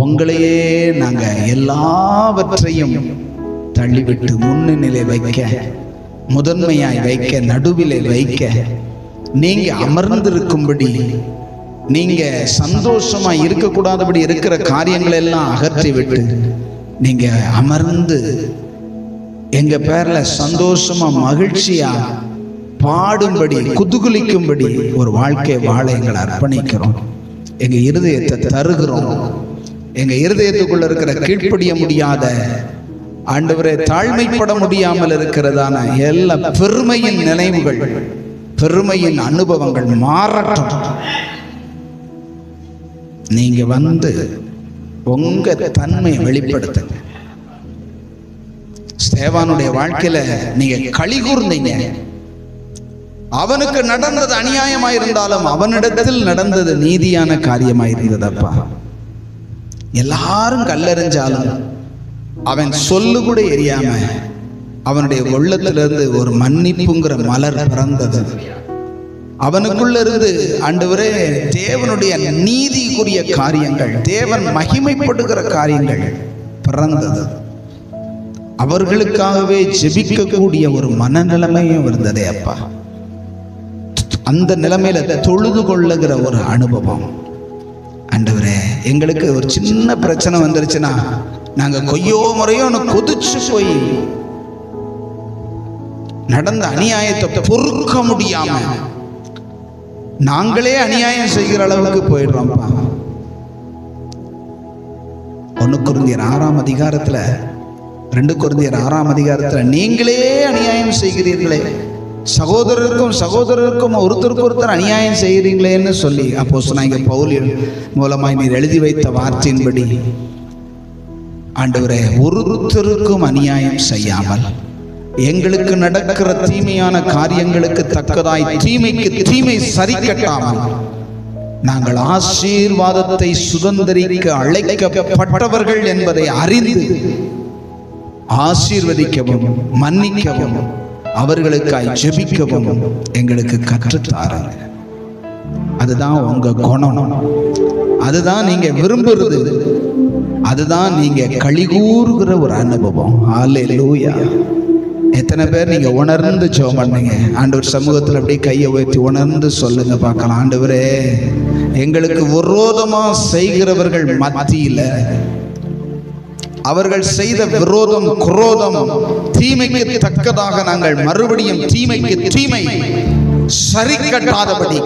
A: உங்களையே நாங்க எல்லாவற்றையும் தள்ளிவிட்டு முன்னிலை வைக்க, முதன்மையாய் வைக்க, நடுவிலே வைக்க, நீங்க அமர்ந்திருக்கும்படி, நீங்க சந்தோஷமா இருக்கக்கூடாதபடி இருக்கிற காரியங்களை எல்லாம் அகற்றி விட்டு நீங்க அமர்ந்து எங்க பேர்ல சந்தோஷமா மகிழ்ச்சியா பாடும்படி, குதூகலிக்கும்படி ஒரு வாழ்க்கை வாழ எங்களை அர்ப்பணிக்கிறோம். எங்க இருதயத்தை தருகிறோம். எங்க இருதயத்துக்குள்ள இருக்கிற கீழ்ப்படிய முடியாத, ஆண்டவரே தாழ்மைப்பட முடியாமல் இருக்கிறதான எல்லா பெருமையின் நினைவுகள், பெருமையின் அனுபவங்கள் மாறட்டும். நீங்க வந்து உங்க தன்மையை வெளிப்படுத்துங்க. ஸ்தேவானுடைய வாழ்க்கையில நீங்க களி கூர்ந்தீங்க. அவனுக்கு நடந்தது அநியாயமாயிருந்தாலும் அவனிடத்தில் நடந்தது நீதியான காரியமாயிருந்ததப்பா. எல்லாரும் கல்லெறிஞ்சாலும் அவன் சொல்லு கூட எரியாம அவனுடைய உள்ளத்திலிருந்து ஒரு மன்னிப்புங்கிற மலர் பிறந்தது. அவனுக்குள்ள இருந்து ஆண்டவரே தேவனுடைய நீதிக்குரிய காரியங்கள், தேவன் மகிமைப்படுகிற காரியங்கள் பிறந்தது. அவர்களுக்காகவே ஜெபிக்கக்கூடிய ஒரு மனநிலைமையும் இருந்ததே அப்பா. அந்த நிலைமையில தொழுது கொள்ளுகிற ஒரு அனுபவம். ஆண்டவரே, எங்களுக்கு ஒரு சின்ன பிரச்சனை வந்துருச்சுன்னா நாங்க கொய்யோ முறையோ கொதிச்சு போய் நடந்த அநியாயத்தை பொறுக்க முடியாம நாங்களே அநியாயம் செய்கிற அளவுக்கு போயிடுறோம்ப்பா. 1 கொரிந்தியர் 6ஆம் அதிகாரத்துல, 2 கொரிந்தியர் 6ஆம் அதிகாரத்துல நீங்களே அநியாயம் செய்கிறீர்களே, சகோதரருக்கும் ஒருத்தருக்கு ஒருத்தர் அநியாயம் செய்கிறீங்களேன்னு சொல்லி அப்போஸ்தலனாகிய பவுல் மூலமாய் நீர் எழுதி வைத்த வார்த்தையின்படி ஆண்டவரே, ஒருத்தருக்கும் அநியாயம் செய்யாமல் எங்களுக்கு நடக்கிற தீமையான காரியங்களுக்கு தக்கதாய் தீமைக்கு தீமை சரி கட்டாமல் நாங்கள் ஆசீர்வாதத்தை சுதந்திரிக்க அழைக்கப்பட்டவர்கள் என்பதை அறிந்து ஆசீர்வதிக்கவும், மன்னிக்கவும், அவர்களுக்காய் ஜெபிக்கவும் எங்களுக்கு கற்றுத்தாருங்க. அதுதான் உங்க குணம், அதுதான் நீங்க விரும்புறது, அதுதான் நீங்க களிகூறுகிற ஒரு அனுபவம். ஹல்லேலூயா. எத்தனை பேர் நீங்க உணர்ந்து ஜெபம் பண்ணுங்க? ஆண்டவர் சமூகத்தில் அப்படியே கையை உயர்த்தி உணர்ந்து சொல்லுங்க பார்க்கலாம். ஆண்டவரே, எங்களுக்கு விரோதமா செய்கிறவர்கள் மத்தியில அவர்கள் செய்த விரோதம், குரோதம், தீமைக்கு தக்கதாக நாங்கள் மறுபடியும் தீமைக்கு தீமை சரி கட்டாதபடி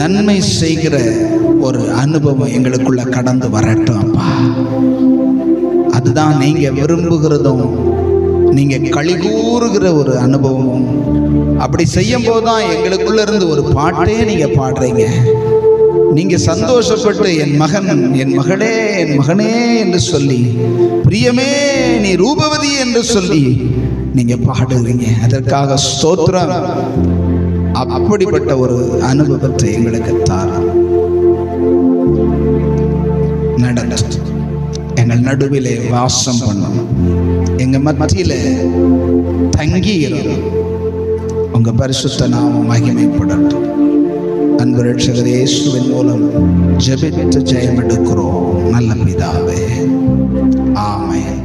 A: நன்மை செய்கிற ஒரு அனுபவம் எங்களுக்குள்ள கடந்து வரட்டும் அப்பா. அதுதான் நீங்க விரும்புகிறதும் நீங்க களிகூறுகிற ஒரு அனுபவமும். அப்படி செய்யும் போதுதான் எங்களுக்குள்ள இருந்து ஒரு பாட்டே நீங்க பாடுறீங்க. நீங்க சந்தோஷப்பட்டு என் மகன், என் மகளே, என் மகனே என்று சொல்லி, பிரியமே நீ ரூபவதி என்று சொல்லி நீங்க பாடுறீங்க. அதற்காக ஸ்தோத்திரம். அப்படிப்பட்ட ஒரு அனுபவத்தை எங்களுக்கு தாரும். எங்கள் நடுவிலே வாசம் பண்ணும், எங்க மத்தியில தங்கியிரும். உங்க பரிசுத்த நாமம் மகிமைப்படட்டும். அன்பு ரட்சகர் இயேசுவின் மூலம் ஜெபித்து ஜெயம் எடுக்கிறோம் நல்ல பிதாவே. ஆமென்.